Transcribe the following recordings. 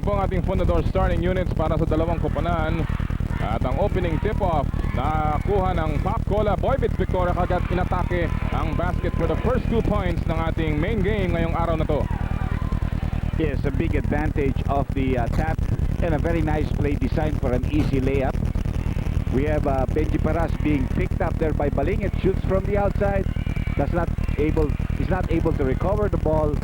Yan po ang ating Fundador starting units para sa dalawang koponan. At ang opening tip-off nakuha ng Pop Cola. Boybits Victoria kagad inatake ang basket for the first 2 points ng ating main game ngayong araw na to. Yes, a big advantage of the tap and a very nice play design for an easy layup. We have Benji Paras being picked up there by Balingit. Shoots from the outside. He's not able to recover the ball.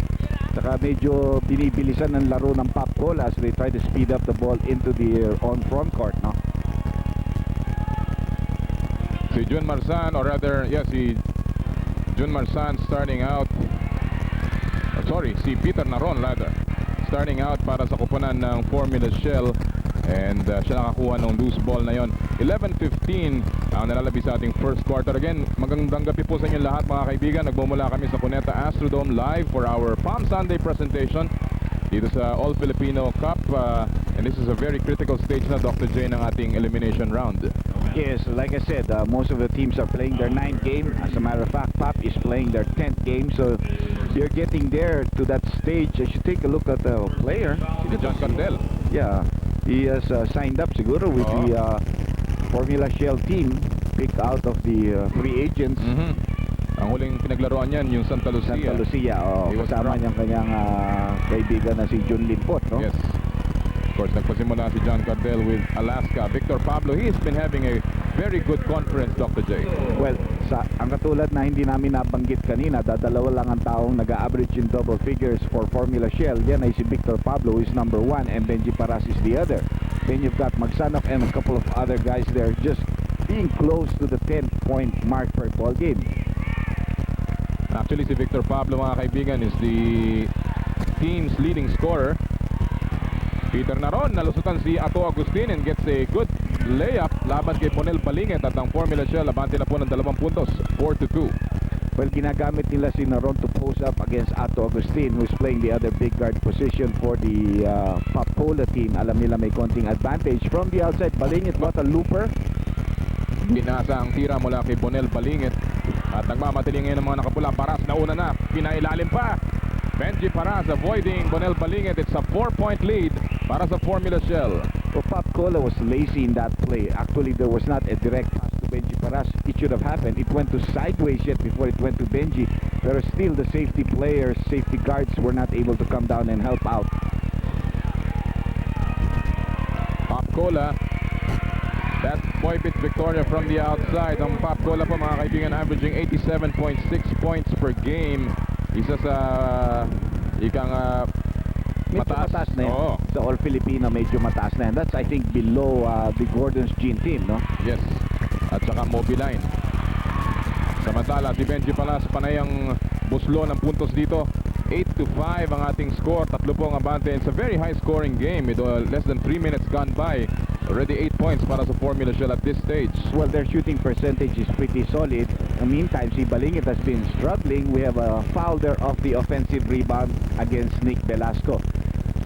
Saka medyo binibilisan ng laro ng Pop Cola as they try to speed up the ball into the on front court, no? Si Jun Marsan, or rather, si Jun Marsan starting out. Si Peter Naron rather. Starting out para sa koponan ng Formula Shell. And siya nakakuha ng loose ball na yon. 11:15 ang nalalabi sa ating first quarter. Again, magandang gabi po sa inyo lahat mga kaibigan. Nagmumula kami sa Cuneta Astrodome live for our Palm Sunday presentation dito sa All Filipino Cup. And this is a very critical stage na, Dr. J, ng ating elimination round. Yes, like I said, most of the teams are playing their 9th game. As a matter of fact, Pop is playing their 10th game. So you're getting there to that stage. I should take a look at the player. Si John Cardell. Yeah, he has signed up siguro with the Formula Shell team, picked out of the free agents. Ang huling pinaglaruan niyan, yung Santa Lucia. Santa Lucia, kasama niyang kanyang kaibigan na si John Limpot, no? Yes. Of course, nagpasimula si John Cardell with Alaska. Victor Pablo, he's been having a very good conference, Dr. J. Well, ang katulad na hindi namin nabanggit kanina, dadalawa lang ang taong nag-average in double figures for Formula Shell. Yan ay si Victor Pablo, who is number 1, and Benji Paras is the other. Then you've got Magsanov and a couple of other guys there just being close to the 10-point mark per ball game. Actually, si Victor Pablo, mga kaibigan, is the team's leading scorer. Peter Naron, nalusutan si Ato Agustin and gets a good layup laban kay Ponel Balingit at ang Formula Shell abante na po ng 2 puntos, 4-2. Well, ginagamit nila si Naron to post up against Ato Agustin, who's playing the other big guard position for the Pop Cola team. Alam nila may konting advantage. From the outside, Balingit got a looper. Binasa ang tira mula kay Ponel Balingit at nagmamatiling ngayon ng mga nakapula. Paras na una na, pinailalim pa. Benji Paras avoiding Ponel Balingit. It's a 4-point lead para sa Formula Shell. Well, Pop Cola was lazy in that play. Actually, there was not a direct pass to Benji Paras. It should have happened. It went to sideways yet before it went to Benji. Pero still, the safety players, safety guards were not able to come down and help out. Pop Cola. That's Boybits Victoria from the outside. Ang Pop Cola po, mga kaibigan, averaging 87.6 points per game. Isa sa mataas na yan. Sa All Filipino, medyo mataas na yan. That's, I think, below the Gordon's Gene team, no? Yes. At saka Mobiline. Samantala, si Benji Palas, panay ang buslo ng puntos dito. 8-5 ang ating score. 3 po ang abante. It's a very high scoring game with less than 3 minutes gone by. Already 8 points para sa Formula Shell at this stage. Well, their shooting percentage is pretty solid. In the meantime, si Balingit has been struggling. We have a foul there off the offensive rebound against Nick Velasco.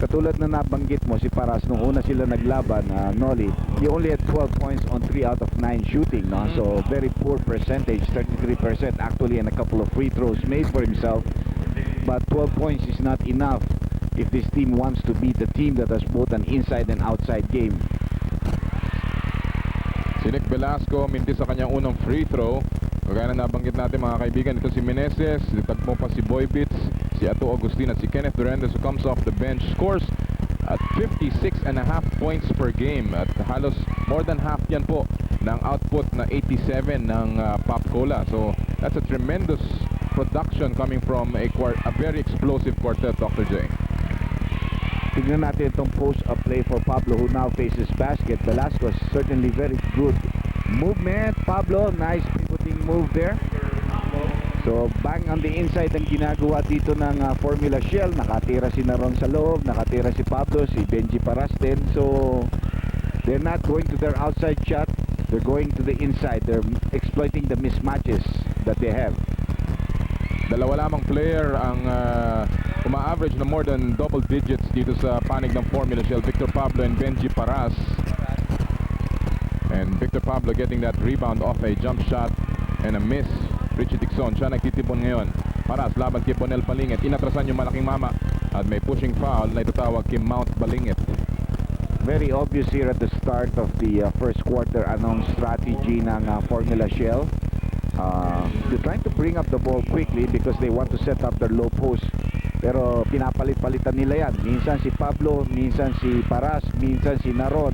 Katulad na nabanggit mo, si Paras, nung una sila naglaban, Noli, he only had 12 points on 3 out of 9 shooting, no? So, very poor percentage, 33% actually, and a couple of free throws made for himself. But 12 points is not enough if this team wants to beat a team that has both an inside and outside game. Si Nick Velasco, minti sa kanyang unang free throw. Kagaya na nabanggit natin, mga kaibigan, ito si Meneses, tagpo pa si Boybits, si Ato Agustin at si Kenneth Durandez, who comes off the bench, scores at 56.5 points per game. At halos more than half yan po ng output na 87 ng Pop Cola. So that's a tremendous production coming from a very explosive quartet, Dr. J. Tignan natin itong post-up play for Pablo, who now faces basket. Velasco, certainly very good movement. Pablo, nice pivoting move there. So bang on the inside ang ginagawa dito ng Formula Shell. Nakatira si Naron sa loob, nakatira si Pablo, si Benji Paras din. So they're not going to their outside shot, they're going to the inside. They're exploiting the mismatches that they have. Dalawa lamang player ang uma-average na more than double digits dito sa panig ng Formula Shell, Victor Pablo and Benji Paras. And Victor Pablo getting that rebound off a jump shot and a miss. Richie Dixon, siya nagtitipon ngayon. Paras, laban kay Ponel Balingit. Inatrasan yung malaking mama. At may pushing foul na itatawag kay Mount Balingit. Very obvious here at the start of the first quarter anong strategy ng Formula Shell. They're trying to bring up the ball quickly because they want to set up their low post. Pero pinapalit-palitan nila yan. Minsan si Pablo, minsan si Paras, minsan si Naron.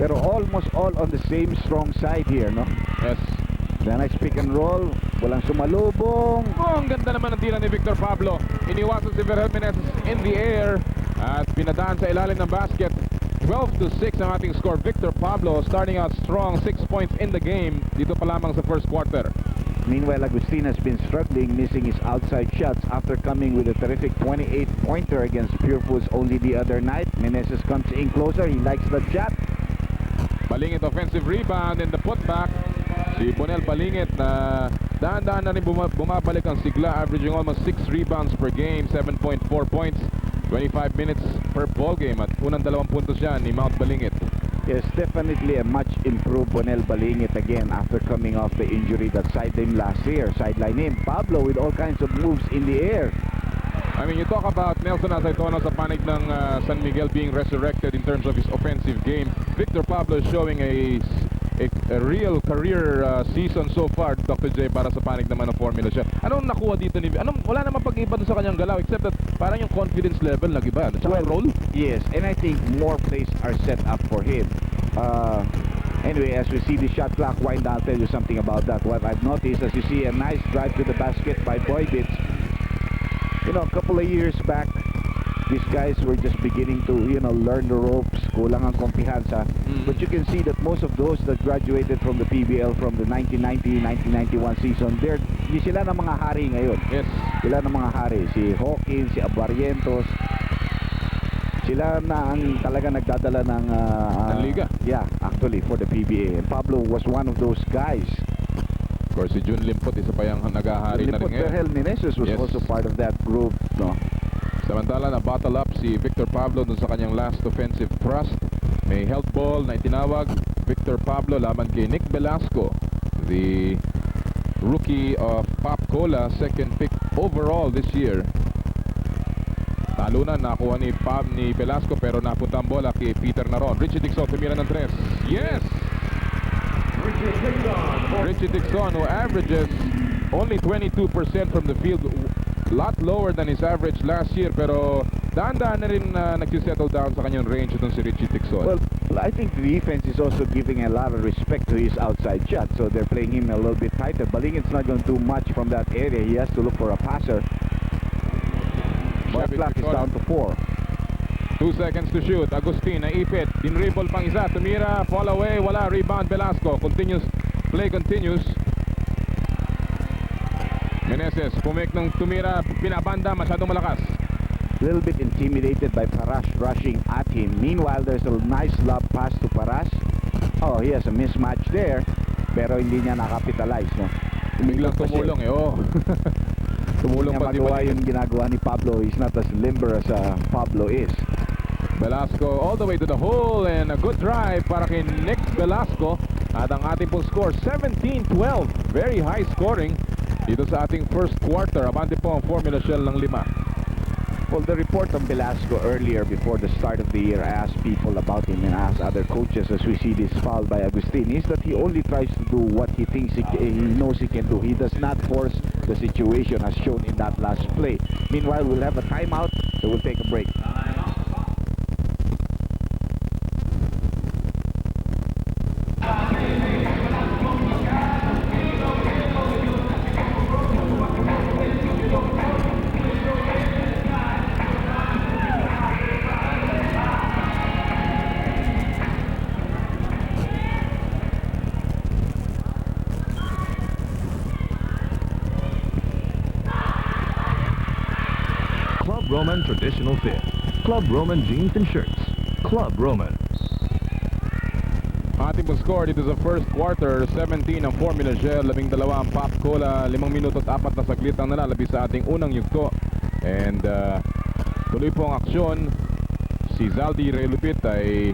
Pero almost all on the same strong side here, no? Yes. The nice pick and roll. Walang sumalubong. Oh, ang ganda naman ng tira ni Victor Pablo. Iniwasan si Verhel Meneses in the air at pinadaan sa ilalim ng basket. 12-6 ang ating score. Victor Pablo starting out strong, 6 points in the game dito pa lamang sa first quarter. Meanwhile, Agustin has been struggling, missing his outside shots after coming with a terrific 28-pointer against Pure Foods only the other night. Meneses comes in closer. He likes the shot. Balingit offensive rebound in the putback. Si Bonel Balingit na dahan-dahan na rin bumabalik ang sigla, averaging almost 6 rebounds per game, 7.4 points, 25 minutes per ball game at unang 2 puntos yan ni Mount Balingit. Yes, definitely a much improved Bonel Balingit again after coming off the injury that sidelined him last year. Sideline him. Pablo with all kinds of moves in the air. I mean, you talk about Nelson Asaitono sa panig ng San Miguel being resurrected in terms of his offensive game. Victor Pablo is showing a real career season so far, Dr. J, para sa panig naman ng Formula siya. Anong nakuha dito ni wala namang pag-iba doon sa kanyang galaw except that parang yung confidence level nag-iba. Tsaka role? Yes, and I think more plays are set up for him. Anyway, as we see the shot clock wind down, I'll tell you something about that. What I've noticed, as you see a nice drive to the basket by Boybits. You know, a couple of years back, these guys were just beginning to, learn the ropes, kulang ang kumpiyansa. But you can see that most of those that graduated from the PBL from the 1990-1991 season, di sila na mga hari ngayon. Yes. Sila na mga hari. Si Hawkins, si Abarientos, sila na ang talaga nagdadala ng liga. Yeah, actually, for the PBA. And Pablo was one of those guys. Of course, si Jun Limpot, isa pa yung nag-ahari na rin ngayon. Verhel Meneses was also part of that group, no? Samantala na battle up si Victor Pablo dun sa kanyang last offensive thrust. May health ball na itinawag. Victor Pablo laban kay Nick Velasco, the rookie of Pop Cola, second pick overall this year. Talunan nakuha ni Velasco pero napunta ang bola kay Peter Naron. Richie Dixon tumira ng 3. Yes! Richie Dixon, who averages only 22% from the field, lot lower than his average last year, pero dahan-dahan na rin nagsisettle down sa kanyang range itong si Richie Dixon. Well, I think the defense is also giving a lot of respect to his outside shot, so they're playing him a little bit tighter. Balingit's not going to do much from that area. He has to look for a passer. Shot clock is down to 4. 2 seconds to shoot. Agustin naipit, dinribble pang isa, tumira, fall away, wala, rebound Velasco. Play continues. Meneses pumik ng tumira, pinabanda, masyadong malakas. A little bit intimidated by Paras rushing at him. Meanwhile, there's a nice lob pass to Paras. Oh, he has a mismatch there, pero hindi niya nakapitalize, no? Biglang tumulong tumulong pa si magawa yung ginagawa ni Pablo. He's not as limber as Pablo is. Velasco all the way to the hole and a good drive para kay Nick Velasco. At ang ating pong score 17-12, very high scoring dito sa ating first quarter. Abante po ang Formula Shell ng 5. Well, the report on Velasco earlier before the start of the year, I asked people about him and asked other coaches as we see this foul by Agustin, is that he only tries to do what he thinks he knows he can do. He does not force the situation as shown in that last play. Meanwhile, we'll have a timeout, so we'll take a break. Club Roman Traditional Fit. Club Roman Jeans and Shirts. Club Roman. Ating pong score dito sa first quarter, 17 ang Formula Shell, 12 ang Pop Cola, 5 minuto at 4 na saglit ang nalalabi sa ating unang yugto. And tuloy po ang aksyon. Si Zaldi Relupit ay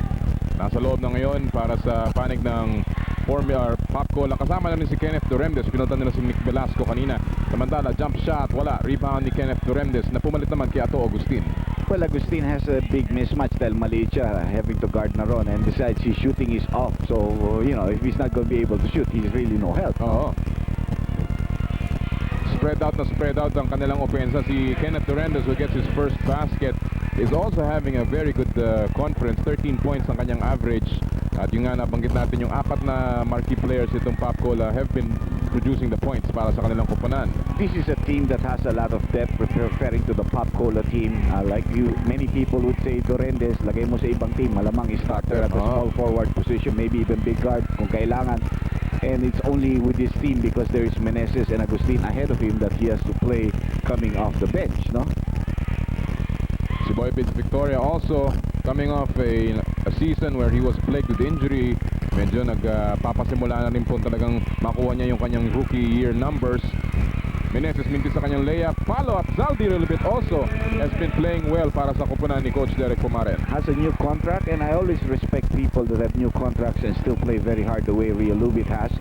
nasa loob na ngayon para sa panig ng Formula Pop Cola. Kasama namin si Kenneth Duremdes. Pinuntan nila si Nick Velasco kanina. Samantala, jump shot, wala. Rebound ni Kenneth Duremdes na pumalit naman kay Ato Agustin. Well, Agustin has a big mismatch dahil mali siya, having to guard Naron, and besides, his shooting is off. So, you know, if he's not going to be able to shoot, he's really no help. Oo. Spread out ang kanilang opensa. Si Kenneth Durandez, who gets his first basket, is also having a very good conference. 13 points ang kanyang average. At yung nga nabanggit natin, yung apat na marquee players itong Pop Cola have been producing the points para sa kanilang koponan. This is a team that has a lot of depth, referring to the Pop Cola team. Like you, many people would say Durandez, lagay mo sa ibang team, malamang is starter at the small forward position, maybe even big guard kung kailangan. And it's only with this team because there is Meneses and Agustin ahead of him that he has to play coming off the bench, no? Si Boy Pitts Victoria also coming off a season where he was plagued with injury. Medyo nagpapasimula na rin po talagang makuha niya yung kanyang rookie year numbers. Meneses mintis sa kanyang layup. Follow up, Zaldi Relubit also has been playing well para sa koponan ni Coach Derek Pumaren. Has a new contract, and I always respect people that have new contracts and still play very hard the way Relubit has.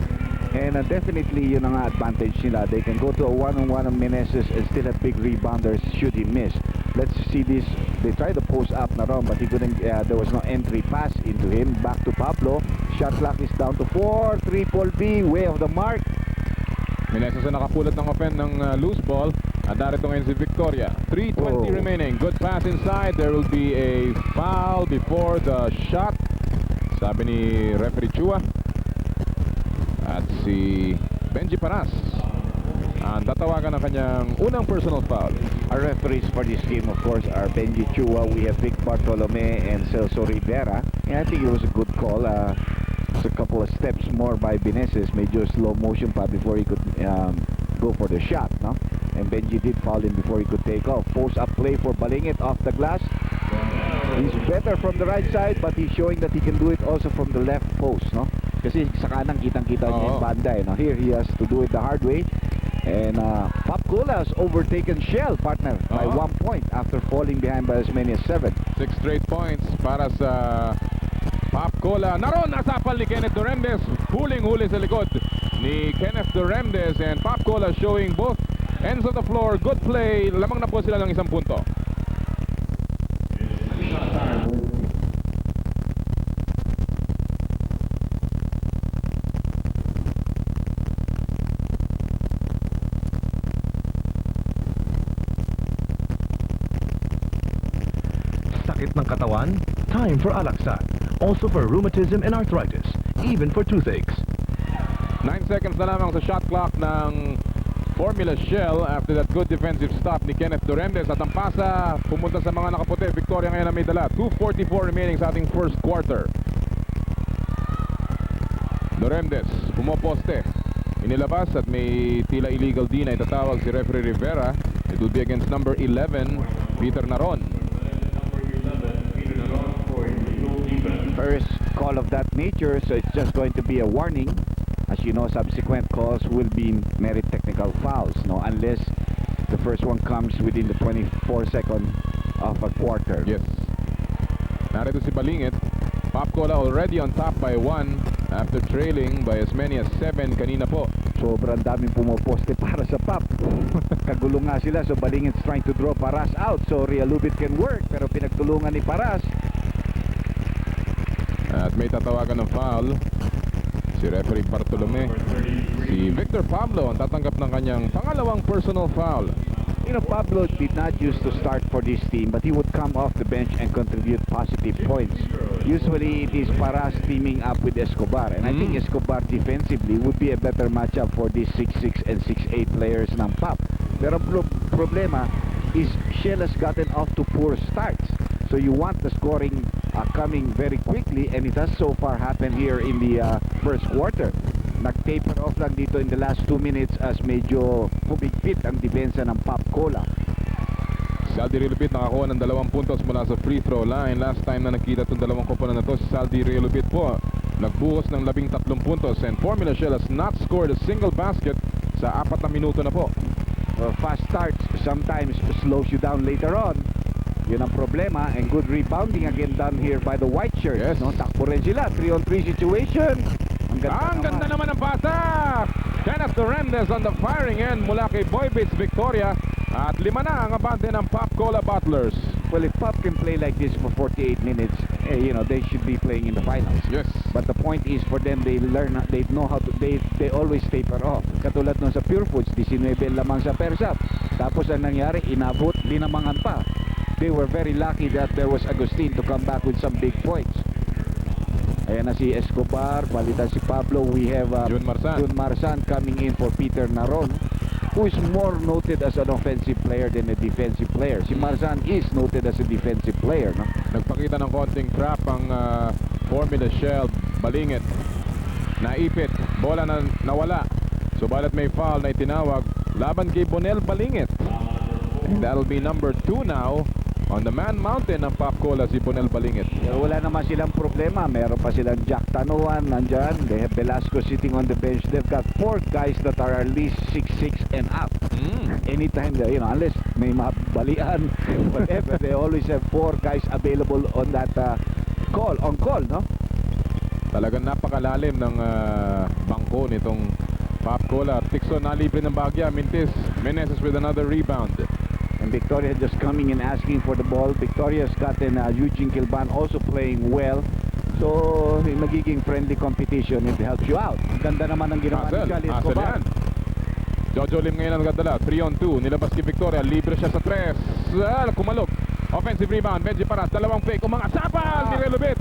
And definitely yun ang advantage nila. They can go to a one-on-one on Meneses and still have big rebounders should he miss. Let's see this. They tried to post up Naron, but he couldn't. There was no entry pass into him. Back to Pablo. Shot clock is down to 4. Triple B, way of the mark. Meneses na nakapulot ng open ng loose ball. At narito ngayon si Victoria. 3:20 remaining. Good pass inside. There will be a foul before the shot. Sabi ni referee Chua. At si Benji Paras ang tatawagan ng kanyang unang personal foul. Our referees for this game, of course, are Benji Chua. We have Vic Bartolome and Celso Rivera. And I think it was a good call. It's a couple of steps more by Meneses. Medyo slow motion pa before he could go for the shot, no? And Benji did foul him before he could take off. Post up play for Balingit off the glass. He's better from the right side, but he's showing that he can do it also from the left post, no? Kasi sa kanang kitang-kita niya yung banda, eh, no? Here he has to do it the hard way. And Pop Cola has overtaken Shell, partner, by 1 point after falling behind by as many as 7. 6 straight points para sa Pop Cola. Naroon nasapal ni Kenneth Durandez. Huling-huli sa likod ni Kenneth Durandez, and Pop Cola showing both ends of the floor. Good play. Lamang na po sila ng 1 punto. Sakit ng katawan? Time for Alaxan. Also for rheumatism and arthritis. Even for toothaches. 9 seconds na lamang sa shot clock ng Formula Shell after that good defensive stop ni Kenneth Durandez. At ang pasa pumunta sa mga nakaputi. Victoria ngayon na may dala. 2:44 remaining sa ating first quarter. Durandez pumoposte. Inilabas at may tila illegal din na itatawag si referee Rivera. It will be against number 11, Peter Naron. First call of that nature, so it's just going to be a warning. As you know, subsequent calls will be merit technical fouls, no, unless the first one comes within the 24-second of a quarter. Yes. Narito si Balingit. Pop Cola already on top by 1 after trailing by as many as 7 kanina po. Sobrang daming pumoposte para sa Pop. Kagulo nga sila, so Balingit's trying to draw Paras out, so Realubit can work, pero pinagtulungan ni Paras. At may tatawagan ng foul si referee Bartolome. Si Victor Pablo ang tatanggap ng kanyang pangalawang personal foul. You know, Pablo did not used to start for this team, but he would come off the bench and contribute positive points. Usually it is Paras teaming up with Escobar, and I think Escobar defensively would be a better matchup for these 6'6 and 6'8 players ng Pop. Pero problema is Shell has gotten off to poor starts. So you want the scoring coming very quickly, and it has so far happened here in the first quarter. Nag-taper off lang dito in the last 2 minutes as medyo humigpit ang depensa ng Pop Cola. Saldi Relubit nakakuha ng 2 puntos mula sa free throw line. Last time na nakita itong dalawang koponan na to, si Saldi Relubit po nagbuhos ng 13 puntos, and Formula Shell has not scored a single basket sa 4 na minuto na po. Fast starts sometimes slows you down later on. Yun ang problema, and good rebounding again done here by the white shirts. Yes. No? Takbo rin sila, 3-on-3 situation. Ang ganda naman ng pasa! Kenneth Durandez on the firing end mula kay Boy Bates Victoria. At 5 na ang abante ng Pop Cola Butlers. Well, if Pop can play like this for 48 minutes, they should be playing in the finals. Yes. But the point is for them, they know how to, they always taper off. Katulad nun sa Pure Foods, 19 lamang sa Persap. Tapos ang nangyari, inabot, linamangan pa. They were very lucky that there was Agustin to come back with some big points. Ayan na si Escobar, palitan si Pablo. We have Jun Marsan coming in for Peter Naron, who is more noted as an offensive player than a defensive player. Si Marsan is noted as a defensive player, no? Nagpakita ng konting trap ang Formula Shell. Balingit. Naipit. Bola na nawala. Subalit may foul na itinawag laban kay Bonel Balingit. And that'll be number 2 now on the man mountain ng Pop Cola, si Bonel Balingit. Pero wala naman silang problema. Meron pa silang Jack Tanuan nandyan. They have Velasco sitting on the bench. They've got 4 guys that are at least 6'6" and up. Anytime, unless may mabalian, whatever, they always have 4 guys available on that on call, no? Talagang napakalalim ng bangko nitong Pop Cola. Tixon nalibre ng Bagya. Mintis. Meneses with another rebound. And Victoria just coming and asking for the ball. Victoria's gotten Eugene Kilban also playing well. So, magiging friendly competition. It helps you out. Ganda naman ang ginawa ni Charlie Escobar. Jojo Lim ngayon ang nagdala. 3-on-2. Nilabas kay Victoria. Libre siya sa 3. Kumalog. Offensive rebound. Benji Paras. Dalawang fake. Umangat. Sapal! Ni Relubit.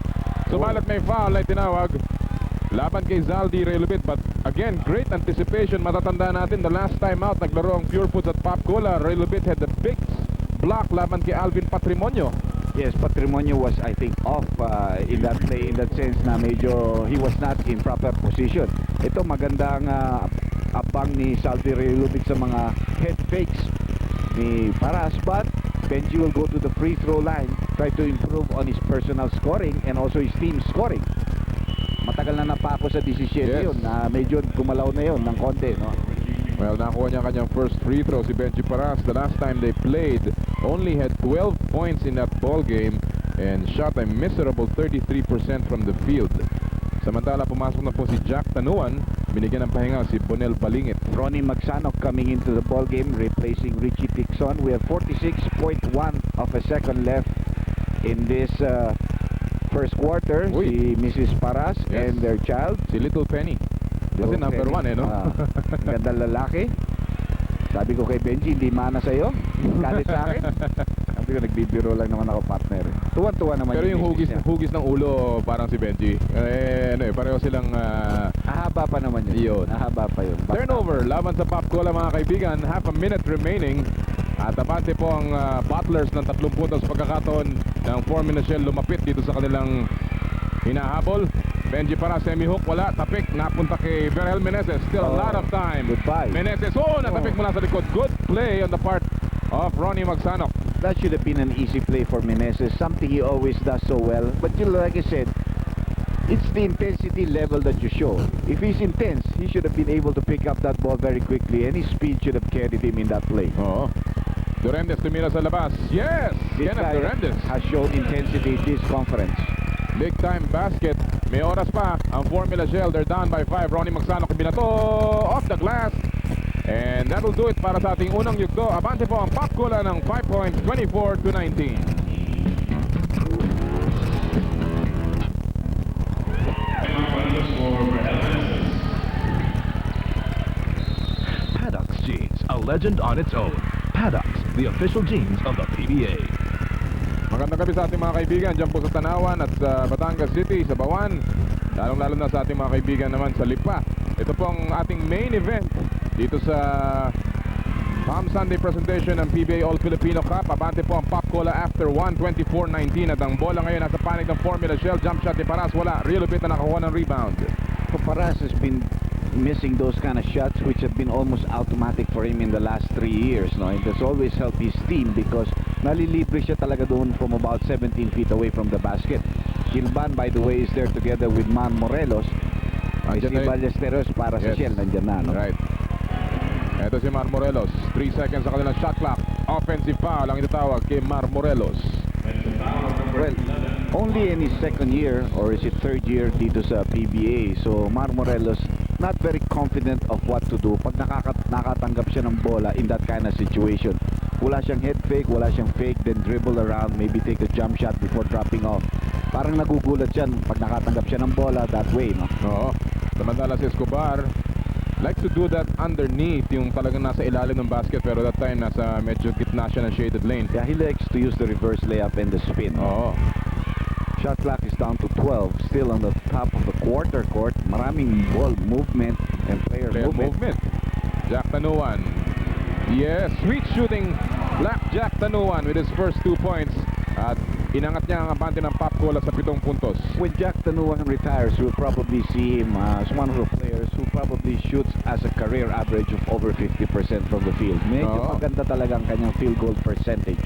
Subalat may foul ay tinawag. Laban kay Zaldi Relubit. But again, great anticipation. Matatanda natin the last time out naglaro ang Pure Foods at Pop Cola. Relubit had the big block laban kay Alvin Patrimonio. Yes, Patrimonio was, I think, off in that play, in that sense na medyo he was not in proper position. Ito magandang abang ni Zaldi Relubit sa mga head fakes ni Paras. But Benji will go to the free throw line, try to improve on his personal scoring and also his team scoring. Matagal na napako sa 17 Yes. yun, na medyo gumalaw na yun ng konti, no? Well, nakuha niya kanyang first free throw si Benji Paras. The last time they played, only had 12 points in that ball game and shot a miserable 33% from the field. Samantala, pumasok na po si Jack Tanuan. Binigyan ng pahinga si Bonel Balingit. Ronnie Magsanok coming into the ball game, replacing Richie Tixon. We have 46.1 of a second left in this first quarter. Uy. Si Mrs. Paras Yes. and their child. Si Little Penny. Kasi Little number Penny. 1 no? Gandang lalaki. Sabi ko kay Benji, hindi mana sa'yo. Galit sa akin. Sabi ko, nagbibiro lang naman ako, partner. Tuwan-tuwa naman. Pero yung misis niya. hugis ng ulo parang si Benji. Pareho silang Ahaba pa naman yun. Yun. Ahaba pa yun. turnover laban sa Pop Cola, mga kaibigan. Half a minute remaining. At abante po ang Butlers ng 30 puntos pagkakataon ng Formula Shell lumapit dito sa kanilang hinahabol. Benji para semi-hook, wala, tapik, napunta kay Verhel Meneses. Still a lot of time. Goodbye. Meneses, natapik mula sa likod. Good play on the part of Ronnie Magsanok. That should have been an easy play for Meneses, something he always does so well. But like I said, it's the intensity level that you show. If he's intense, he should have been able to pick up that ball very quickly, and his speed should have carried him in that play. Oo. Durendes tumira sa labas. Yes! This Kenneth guy Durendes. has shown intensity this conference. Big time basket. May oras pa ang Formula Shell. They're down by 5. Ronnie Magsanok binato off the glass. And that'll do it para sa ating unang yugto. Abante po ang Pop Cola ng 5 points, 24-19. Paddock's Jeans, a legend on its own. Paddock's, the official jeans of the PBA. Magandang gabi sa ating mga kaibigan dyan po sa Tanawan at sa Batangas City, sa Bawan. Lalong-lalo na sa ating mga kaibigan naman sa Lipa. Ito po ang ating main event dito sa Palm Sunday presentation ng PBA All-Filipino Cup. Abante po ang Pop Cola after 1:24-19 at ang bola ngayon nasa panig ng Formula Shell. Jump shot ni Paras, wala. Real Lupit na nakakuha ng rebound. Paras has been missing those kind of shots which have been almost automatic for him in the last 3 years, no? It has always helped his team because nalilibre siya talaga doon from about 17 feet away from the basket. Gilban, by the way, is there together with Man Morelos. Andyan na Si rin. Ballesteros para sa Yes. Shell, nandyan na, no? Right. Ito si Mar Morelos. 3 seconds sa kanilang shot clock. Offensive foul ang itatawag kay Mar Morelos. Well, only in his second year or is it third year dito sa PBA. So Mar Morelos not very confident of what to do pag nakatanggap siya ng bola in that kind of situation. Wala siyang head fake, wala siyang fake, then dribble around, maybe take a jump shot before dropping off. Parang nagugulat siya pag nakatanggap siya ng bola that way, no? Oo. Samantala si Escobar likes to do that underneath, yung talagang nasa ilalim ng basket, pero that time nasa medyo gitna siya ng shaded lane. Yeah, he likes to use the reverse layup and the spin. Oo. Shot clock is down to 12, still on the top of the quarter court. Maraming ball movement and player movement. Jack Tanuan. Yes, sweet shooting. Blackjack Tanuan with his first 2 points. At inangat niya ang abante ng Pop-Cola sa 7 puntos. When Jack Tanuan retires, we'll probably see him as one of the players who probably shoots as a career average of over 50% from the field. Medyo Oo. maganda talagang kanyang field goal percentage.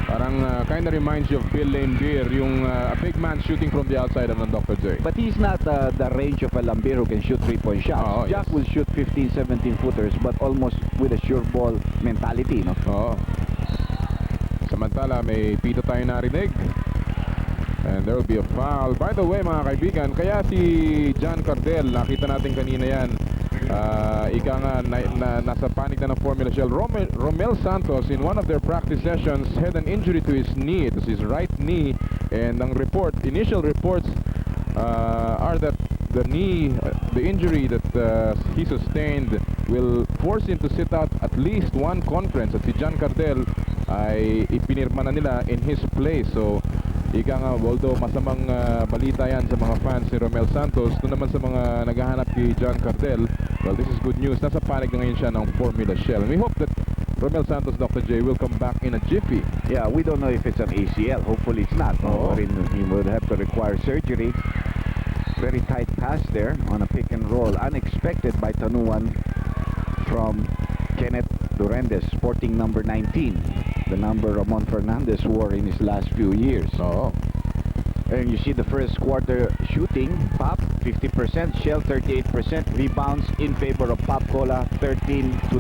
Parang kind of reminds you of Bill Laimbeer, yung a big man shooting from the outside ng Dr. J. But he's not the range of a Lambir who can shoot 3-point shots. Oo, Jack yes. will shoot 15, 17 footers but almost with a sure ball mentality, no? Oo. Samantala, may pito tayo narinig. And there will be a foul. By the way, mga kaibigan, kaya si John Cardel, nakita natin kanina yan, ika nga, nasa panig na ng Formula Shell. Romel Santos, in one of their practice sessions, had an injury to his knee. It was his right knee. And ang initial reports are that the knee, the injury that he sustained will force him to sit out at least one conference. At si John Cardel ay ipinirma na nila in his place. So, ika nga, although masamang balita yan sa mga fans ni Romel Santos, doon naman sa mga naghahanap kay John Cardel, well, this is good news. Nasa panig na ngayon siya ng Formula Shell. And we hope that Romel Santos, Dr. J, will come back in a jiffy. Yeah, we don't know if it's an ACL. Hopefully it's not. Oo. Or he would have to require surgery. Very tight pass there on a pick and roll. Unexpected by Tanuan from Kenneth Durendes, sporting number 19. The number Ramon Fernandez wore in his last few years. Oo. And you see the first quarter shooting, Pop 50%, Shell 38%, rebounds in favor of Pop Cola 13-9.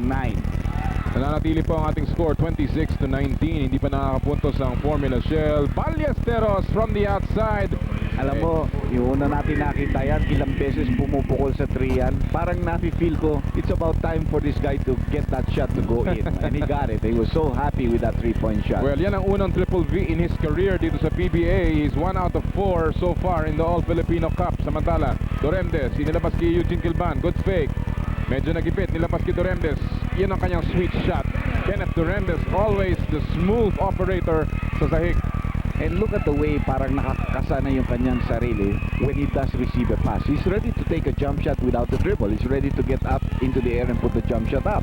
Nananatili po ang ating score, 26-19. Hindi pa nakakapuntos ang Formula Shell. Ballesteros from the outside. Alam mo, yung una natin nakita yan, ilang beses pumupukol sa 3 yan. Parang nafe-feel ko, it's about time for this guy to get that shot to go in. And he got it. He was so happy with that 3-point shot. Well, yan ang unang triple V in his career dito sa PBA. He's 1 out of 4 so far in the All-Filipino Cup. Samantala, Durendes, inilabas kay Eugene Kilban. Good fake. Medyo nagipit, nilabas kay Durendes. Yan ang kanyang sweet shot. Kenneth Durendes, always the smooth operator sa sahig. And look at the way parang nakakasana yung kanyang sarili when he does receive a pass. He's ready to take a jump shot without the dribble. He's ready to get up into the air and put the jump shot up.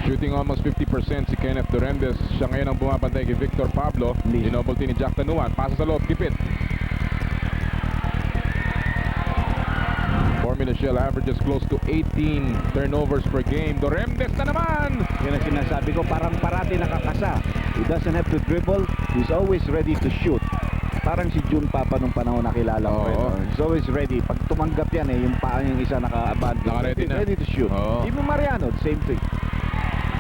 Shooting almost 50% si Kenneth Durendes. Siya ngayon ang bumabantay kay Victor Pablo. Inobalti ni Jack Tanuan. Pasa sa loob, kipit. Formula Shell averages close to 18 turnovers per game. Durendes na naman! Yan ang sinasabi ko, parang parati nakakasa. He doesn't have to dribble. He's always ready to shoot. Parang si June Papa nung panahon nakilala ko. Oo. He's always ready. Pag tumanggap yan yung paa yung isa naka-abante. Naka-ready na. Ready to shoot. Oo. Even Mariano, same thing.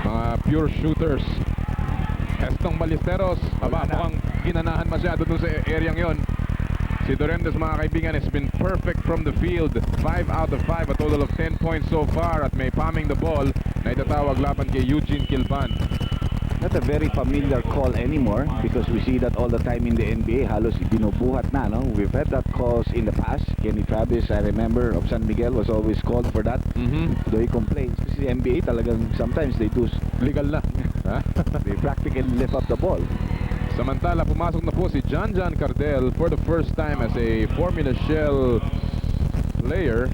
Mga pure shooters. Estong Ballesteros. Aba, mukhang ginanahan masyado dun sa area yon. Si Durendes, mga kaibigan, has been perfect from the field. 5 out of 5, a total of 10 points so far. At may palming the ball na itatawag laban kay Eugene Kilban. Not a very familiar call anymore because we see that all the time in the NBA. Halos binubuhat na, no? We've had that calls in the past. Kenny Travis, I remember, of San Miguel was always called for that. Though he complains. Kasi NBA talagang sometimes they do. Legal na. They practically lift up the ball. Samantala, pumasok na po si John Cardel for the first time as a Formula Shell player.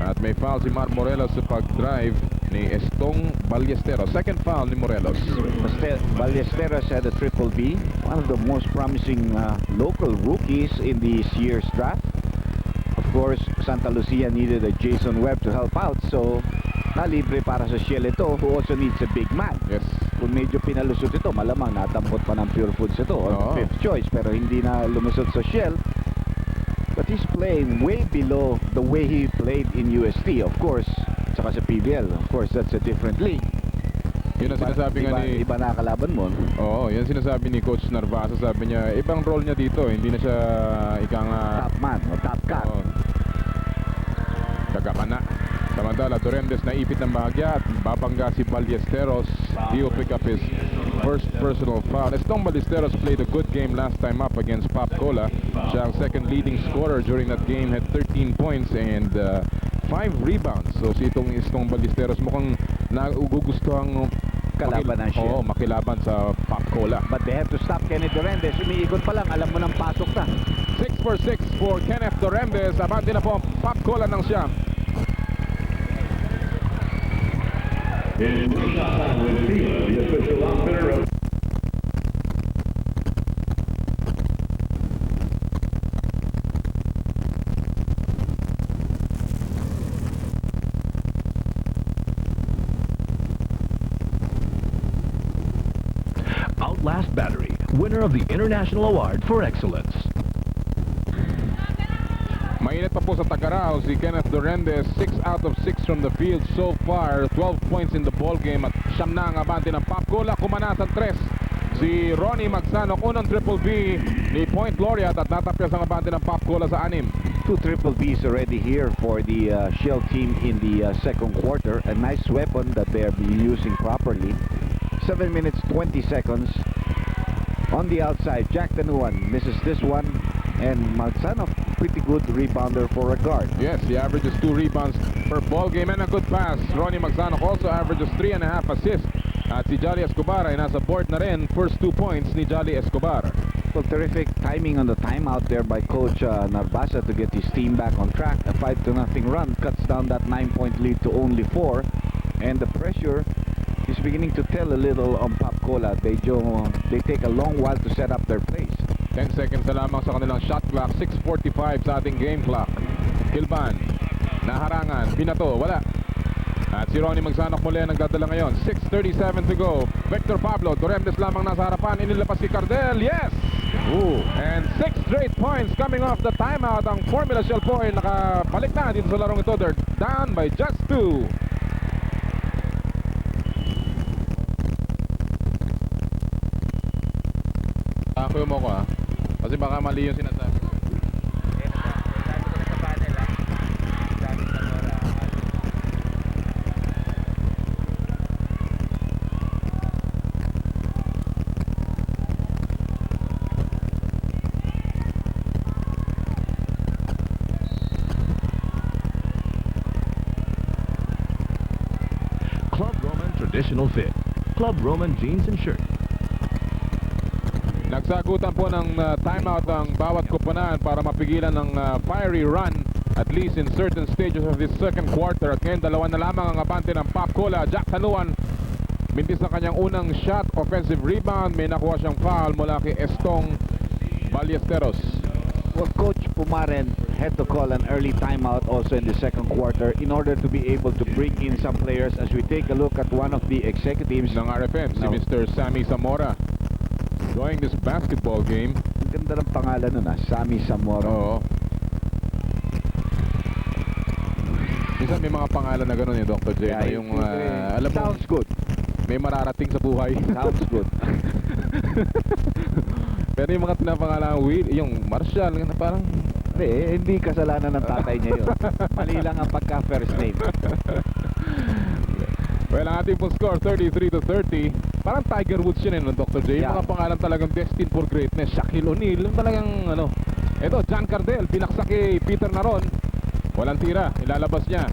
At may foul si Mar Morelos sa pag-drive ni Estong Ballesteros. Second foul ni Morelos. Ballesteros had a triple B. One of the most promising local rookies in this year's draft. Of course, Santa Lucia needed a Jason Webb to help out. So, nalibre para sa Shell ito who also needs a big man. Yes. Kung medyo pinalusot ito, malamang natampot pa ng Pure Foods ito or Oo. fifth choice, pero hindi na lumusot sa Shell. But he's playing way below the way he played in UST, of course, saka sa PBL. Of course, that's a different league. Yun ang sinasabi nga ni... Iba na kalaban mo. Oo, yan sinasabi ni Coach Narvasa. Sabi niya, ibang role niya dito. Hindi na siya ikang... Top man o top cat. Kagapana sa Samantala, Durendes na ipit ng bahagya at babangga si Ballesteros. He will pick up his first personal foul. Estong Ballesteros played a good game last time up against Pop Cola. Siya ang second leading scorer during that game, had 13 points and 5 rebounds. So si Estong Ballesteros mukhang nagugustuhan Kalaban ng Shell. Oo, makilaban sa Pop Cola. But they have to stop Kenneth Durendes. Umiikot pa lang, alam mo nang pasok na. 6 for 6 for Kenneth Durendes. Abante na po ang Pop Cola ng siyam. Outlast Battery, winner of the International Award for Excellence. Mainit pa po sa Tacarao si Kenneth Durendes. 6 out of 6 from the field so far. 12 points in the ball game at siyam na ang abante ng Pop Cola. Kumanas ang 3. Si Ronnie Magsanok, unang triple B ni Point Laureate at natapyas ang abante ng Pop Cola sa 6. 2 triple Bs already here for the Shell team in the second quarter. A nice weapon that they are using properly. 7 minutes 20 seconds. On the outside, Jack Tanuan misses this one, and Magsanok, pretty good rebounder for a guard. Yes, he averages 2 rebounds per ball game and a good pass. Ronnie Magsanok also averages 3.5 assists. At si Jolly Escobar ay nasa board na rin. First 2 points ni Jolly Escobar. Well, terrific timing on the timeout there by Coach Narvasa to get his team back on track. A 5-0 run cuts down that 9-point lead to only 4, and the pressure is beginning to tell a little on Pop Cola. They take a long while to set up their plays. 10 seconds na lamang sa kanilang shot clock. 6:45 sa ating game clock. Hilban, naharangan, binato, wala. At si Ronnie Magsanok muli ang nagdadala ngayon. 6:37 to go. Victor Pablo, Durendes lamang nasa harapan. Inilapas si Cardel, yes! Ooh. And 6 straight points coming off the timeout. Ang Formula Shell po ay nakabalik na dito sa larong ito. They're down by just 2. Ako mo ko kasi baka mali yung sinasabi ko. Club Roman Traditional Fit. Club Roman Jeans and Shirt. Nagsagutan po ng timeout ang bawat koponan para mapigilan ng fiery run at least in certain stages of this second quarter. At ngayon, dalawa na lamang ang abante ng Pop Cola. Jack Tanuan, mintis na kanyang unang shot, offensive rebound. May nakuha siyang foul mula kay Estong Ballesteros. Well, Coach Pumaren had to call an early timeout also in the second quarter in order to be able to bring in some players. As we take a look at one of the executives Ng RFM, si No. Mr. Sammy Zamora. Enjoying this basketball game. Ang ganda ng pangalan nun, Sammy Zamora. Oo. Minsan may mga pangalan na gano'n Dr. J. Yeah, yung, alam mo, sounds good. may mararating sa buhay. Sounds good. Pero yung mga tinapangalan, yung Marshall, parang Hindi kasalanan ng tatay niya yun. Mali lang ang pagka-first name. well, ang ating pong score, 33-30. Parang Tiger Woods yun no, Dr. J. Yung Yeah. mga pangalan talagang destined for greatness. Shaquille O'Neal, yung talagang Ito, John Cardel, pinaksak kay Peter Naron. Walang tira, ilalabas niya.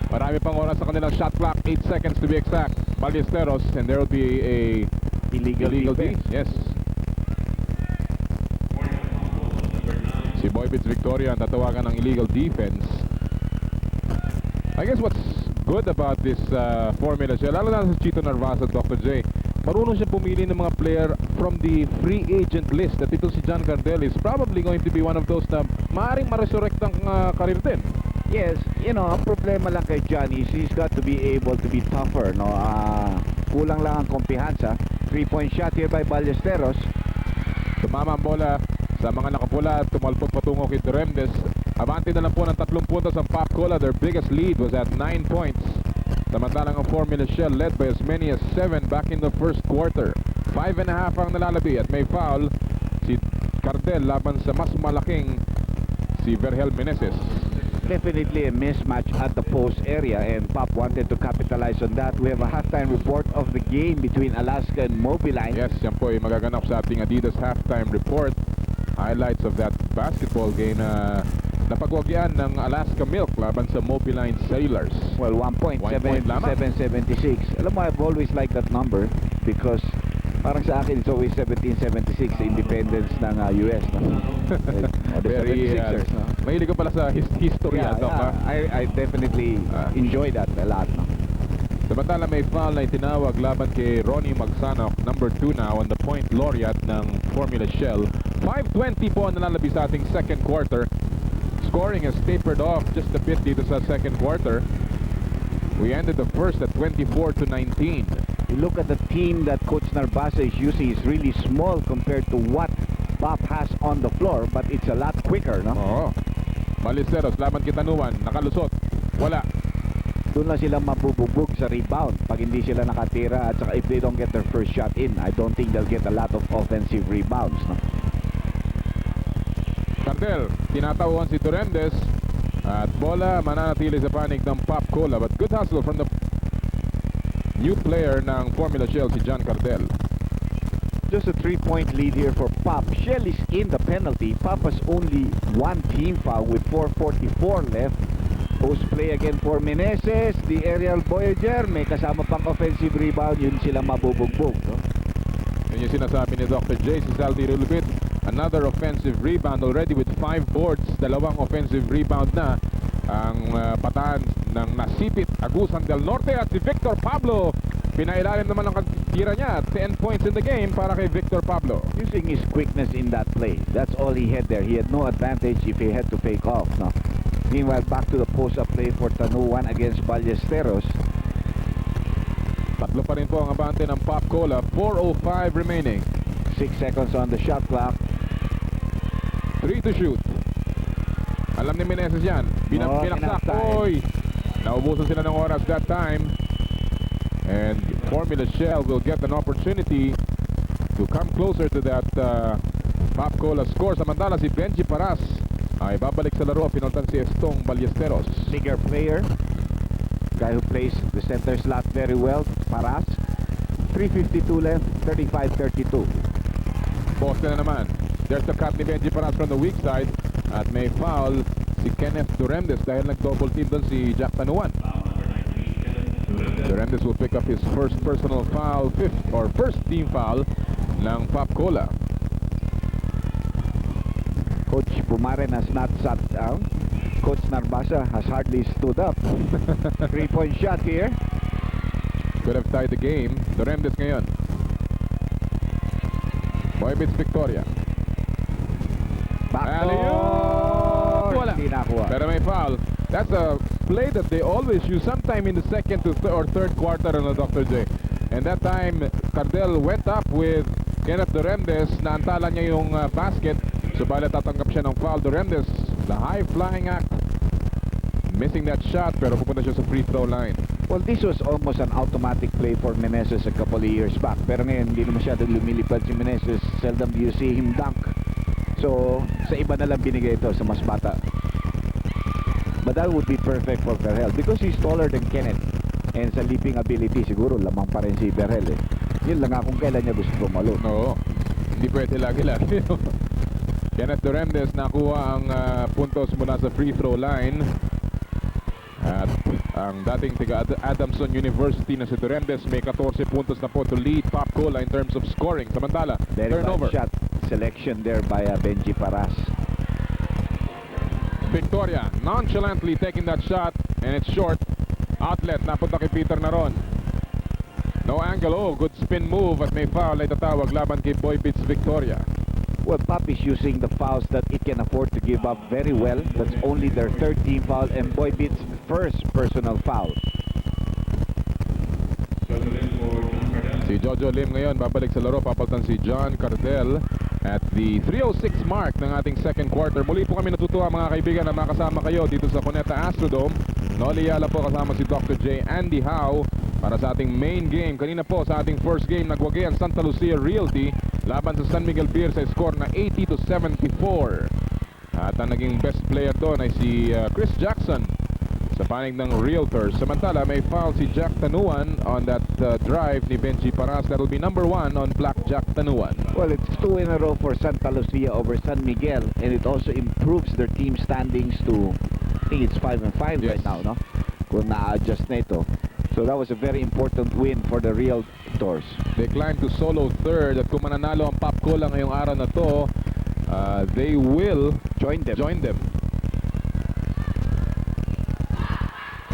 Marami pang oras sa kanilang shot clock, 8 seconds to be exact. Ballesteros, and there will be a illegal defense. Yes. Si Boybits Victoria ang tatawagan ng illegal defense. I guess what's good about this formula siya, lalo na sa Chito Narvasa, Dr. J, marunong siya pumili ng mga player from the free agent list. At ito si John Cardel is probably going to be one of those na maaaring ma-resurrect ang karir din. Yes, ang problema lang kay Johnny is he's got to be able to be tougher, no? Kulang lang ang kumpiyansa. 3-point shot here by Ballesteros. Tumama ang bola sa mga nakapula at tumalpog patungo kay Durendes. Abante na lang po ng 3 puntos ang Pop Cola. Their biggest lead was at 9 points. Samantalang ang Formula Shell led by as many as 7 back in the first quarter. 5.5 ang nalalabi at may foul si Cardel laban sa mas malaking si Vergel Meneses. definitely a mismatch at the post area, and Pop wanted to capitalize on that. We have a halftime report of the game between Alaska and Mobiline. Yes, yan po ay magaganap sa ating Adidas halftime report. Highlights of that basketball game na napagwagyan ng Alaska Milk laban sa Mobiline Sailors. Well, 1 point, 1 point lamang. 77-76. Alam mo, I've always liked that number because parang sa akin, it's always 1776 sa independence ng US. No? The Very, 76ers. No? mahilig ko pala sa history. Yeah, Doc, ha? I definitely enjoy that a lot. No? Samantala may foul na itinawag laban kay Ronnie Magsanok, number 2 now on the point laureate ng Formula Shell. 5:20 po ang nalalabi sa ating second quarter. Scoring has tapered off just a bit dito sa second quarter. We ended the first at 24-19. You look at the team that Coach Narbasa is using is really small compared to what Pop has on the floor, but it's a lot quicker, no? Oo. Ballesteros, laban Kitanuan, nakalusot. Wala. Doon lang sila mabububog sa rebound pag hindi sila nakatira, at saka if they don't get their first shot in, I don't think they'll get a lot of offensive rebounds, no? Cardel, tinatawan si Durendes at bola mananatili sa panig ng Pop Cola, but good hustle from the new player ng Formula Shell, si John Cardel. Just a 3-point lead here for Pop. Shell is in the penalty. Pop has only one team foul with 4:44 left. Post play again for Meneses. The aerial Voyager. May kasama pang offensive rebound. Yun sila mabubugbog. No? Yun yung sinasabi ni Dr. J. Si Saldi Rulubit. Another offensive rebound already with 5 boards. Dalawang offensive rebound na ang bataan ng nasipit Agusan del Norte, at si Victor Pablo. Pinailalim naman ang tira niya. 10 points in the game para kay Victor Pablo. Using his quickness in that play. That's all he had there. He had no advantage if he had to fake off. No? Meanwhile, back to the post-up play for Tanuan against Ballesteros. Tatlo pa rin po ang abante ng Pop Cola. 4:05 remaining. 6 seconds on the shot clock. 3 to shoot. Alam ni Meneses yan. Binaksak. kinakta. Oy! Naubusan sila ng oras that time. And Formula Shell will get an opportunity to come closer to that Pop Cola score. Samantala si Benji Paras ay babalik sa laro. Pinuntan si Estong Ballesteros. Bigger player. Guy who plays the center slot very well. Paras. 3:52 left. 35-32. Boston na naman. There's the cut ni Benji Paras from the weak side. At may foul si Kenneth Durendes dahil nag-double team doon si Jack Tanuan. Durendes will pick up his first personal foul, first team foul ng Pop Cola. Coach Pumaren has not sat down. Coach Narbasa has hardly stood up. 3-point shot here. Could have tied the game. Durendes ngayon. Boybits Victoria. Backdoor. Wala. Hindi nakuha. Pero may foul. That's a play that they always use sometime in the second to or third quarter on Dr. J. And that time, Cardel went up with Kenneth Durendes. Naantala niya yung basket. Subalit tatanggap siya ng foul. Durendes, the high-flying act, missing that shot pero pupunta siya sa free throw line. Well, this was almost an automatic play for Meneses a couple of years back. Pero ngayon, hindi na masyadong lumilipad si Meneses. Seldom do you see him dunk. So, sa iba na lang binigay ito sa mas bata. But that would be perfect for Verhel because he's taller than Kenneth. And sa leaping ability, siguro lamang pa rin si Verhel eh. Yun lang nga kung kailan niya gusto pumalo. Oo. Hindi pwede lagi-lagi. Kenneth Durendes nakuha ang puntos mula sa free throw line. At ang dating tiga Adamson University na si Durendes may 14 puntos na po to lead Pop Cola in terms of scoring. Samantala, Very turnover. bad shot selection there by Benji Paras. Victoria nonchalantly taking that shot and it's short. Outlet, napunta kay Peter Naron. No angle, oh, good spin move at may foul ay tatawag laban kay Boybits Victoria. Well, Pop is using the fouls that it can afford to give up very well. That's only their third team foul and Boybits' first personal foul. Si Jojo Lim ngayon babalik sa laro, papalitan si John Cardel at the 3:06 mark ng ating second quarter. Muli po kami natutuwa mga kaibigan na makasama kayo dito sa Cuneta Astrodome. Noli Yala po kasama si Dr. J. Andy Howe para sa ating main game. Kanina po sa ating first game nagwagi ang Santa Lucia Realty laban sa San Miguel Beer sa score na 80-74. At ang naging best player doon ay si Chris Jackson sa panig ng Realtors. Samantala, may foul si Jack Tanuan on that drive ni Benji Paras. That'll be number 1 on Black Jack Tanuan. Well, it's 2 in a row for Santa Lucia over San Miguel, and it also improves their team standings to, I think it's 5-5 Yes. right now, no? Kung na-adjust na ito. So that was a very important win for the Realtors. They climb to solo third at kung mananalo ang Pop Cola ngayong araw na to, they will Join them.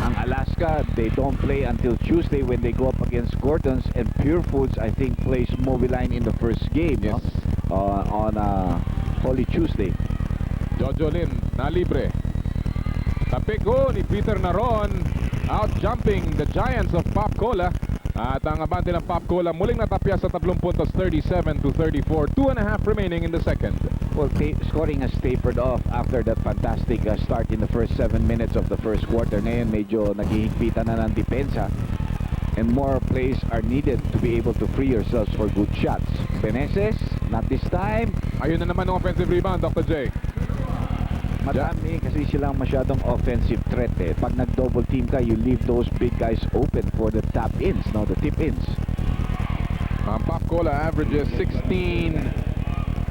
Ang Alaska, they don't play until Tuesday when they go up against Gordons, and Pure Foods, I think, plays Moviline in the first game, Yes. no? On Holy Tuesday. Jojo Lin na libre. Tapiko ni Peter Naron, out jumping the Giants of Pop Cola. At ang abante ng Pop Cola muling natapya sa 3 puntos, 37-34. 2.5 remaining in the second. Well, scoring has tapered off after that fantastic start in the first 7 minutes of the first quarter. Ngayon, medyo naghihigpitan na ng depensa, and more plays are needed to be able to free yourselves for good shots. Beneses, not this time. Ayun na naman ang offensive rebound, Dr. J. Madami kasi silang masyadong offensive threat eh. Pag nag-double team ka, you leave those big guys open for the tap-ins, no? The tip-ins. Ang Pop Cola averages 16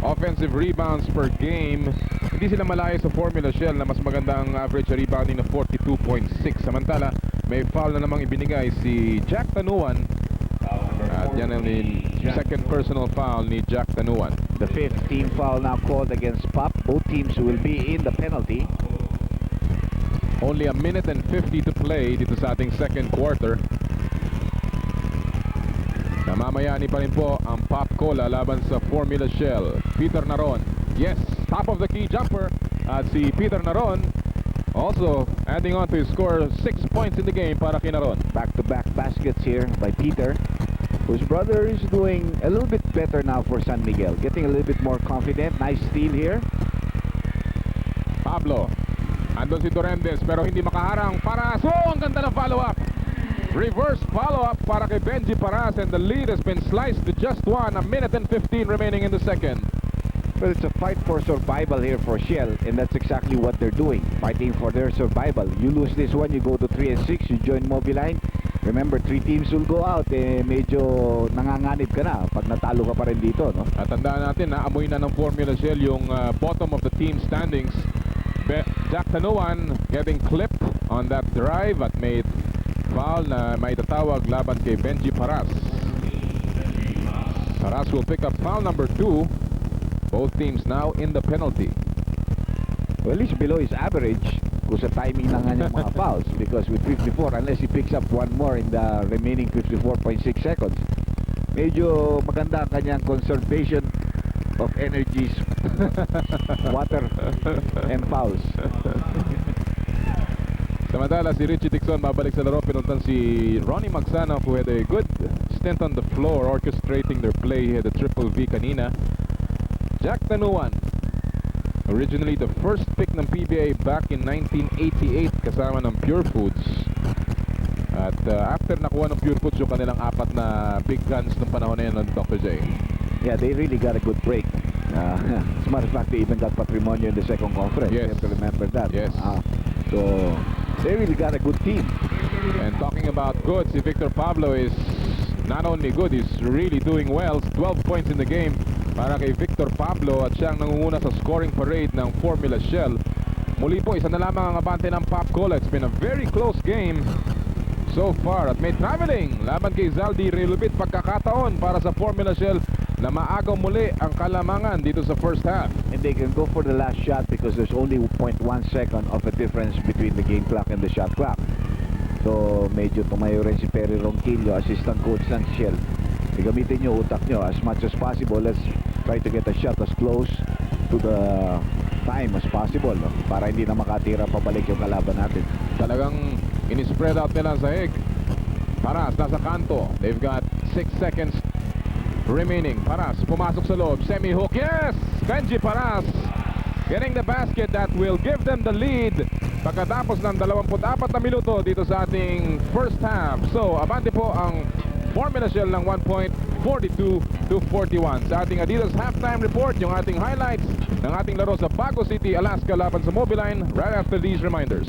offensive rebounds per game. Hindi sila malayo sa Formula Shell na mas magandang average rebounding na 42.6. Samantala, may foul na namang ibinigay si Jack Tanuan. At yan ang second personal foul ni Jack Tanuan. The 5th team foul now called against Pop. Both teams will be in the penalty. Only a minute and 50 to play dito sa ating second quarter. Namamayani pa rin po ang Pop Cola laban sa Formula Shell. Peter Naron, yes, top of the key jumper. At si Peter Naron also adding on to his score, 6 points in the game para kay Naron. Back-to-back baskets here by Peter, whose brother is doing a little bit better now for San Miguel. Getting a little bit more confident. Nice steal here. Pablo, andun si Dorendes pero hindi makaharang. Paras, oh, ang ganda ng follow-up. Reverse follow-up para kay Benji Paras, and the lead has been sliced to just 1. A minute and 15 remaining in the second. Well, it's a fight for survival here for Shell, and that's exactly what they're doing. Fighting for their survival. You lose this one, you go to 3-6, you join Moviline. Remember, 3 teams will go out. Medyo nanganganib ka na pag natalo ka pa rin dito, no? At tandaan natin, naamoy na ng Formula Shell yung bottom of the team standings. Jack Tanuan getting clipped on that drive at may foul na may tatawag laban kay Benji Paras. Paras will pick up foul number 2. Both teams now in the penalty. Well, he's below his average kung sa timing ng kanyang mga fouls, because with 54, unless he picks up one more in the remaining 54.6 seconds, medyo maganda ang kanyang conservation of energies, water and fouls. Samantala, si Richie Dixon babalik sa laro. Pinuntan si Ronnie Magsano, who had a good stint on the floor orchestrating their play. He had a triple V kanina. Jack Tanuan, originally the first pick ng PBA back in 1988 kasama ng Pure Foods. At after nakuha ng Pure Foods yung kanilang 4 na big guns ng panahon na yun ng Dr. J. Yeah, they really got a good break. As a matter of fact, they even got Patrimonio in the second conference. Yes. You have to remember that. Yes. So, they really got a good team. And talking about good, si Victor Pablo is not only good, he's really doing well. 12 points in the game para kay Victor Pablo, at siyang nangunguna sa scoring parade ng Formula Shell. Muli po, isa na lamang ang abante ng Pop Cola. It's been a very close game so far. At may traveling laban kay Zaldi Relubit, pagkakataon para sa Formula Shell na maagaw muli ang kalamangan dito sa first half. And they can go for the last shot because there's only 0.1 second of a difference between the game clock and the shot clock. So medyo tumayo rin si Perry Ronquillo, assistant coach ng Shell. Gamitin nyo utak nyo as much as possible. Let's try to get a shot as close to the time as possible, no? Para hindi na makatira pabalik yung kalaban natin. Talagang in-spread out nila sa sahig. Paras nasa kanto. They've got 6 seconds remaining. Paras pumasok sa loob, semi-hook. Yes! Benji Paras getting the basket that will give them the lead pagkatapos ng 24 na minuto dito sa ating first half. So abante po ang Formula Shell ng 1 point, 42 to 41. Sa ating Adidas halftime report, yung ating highlights ng ating laro sa Bago City, Alaska laban sa Mobiline right after these reminders.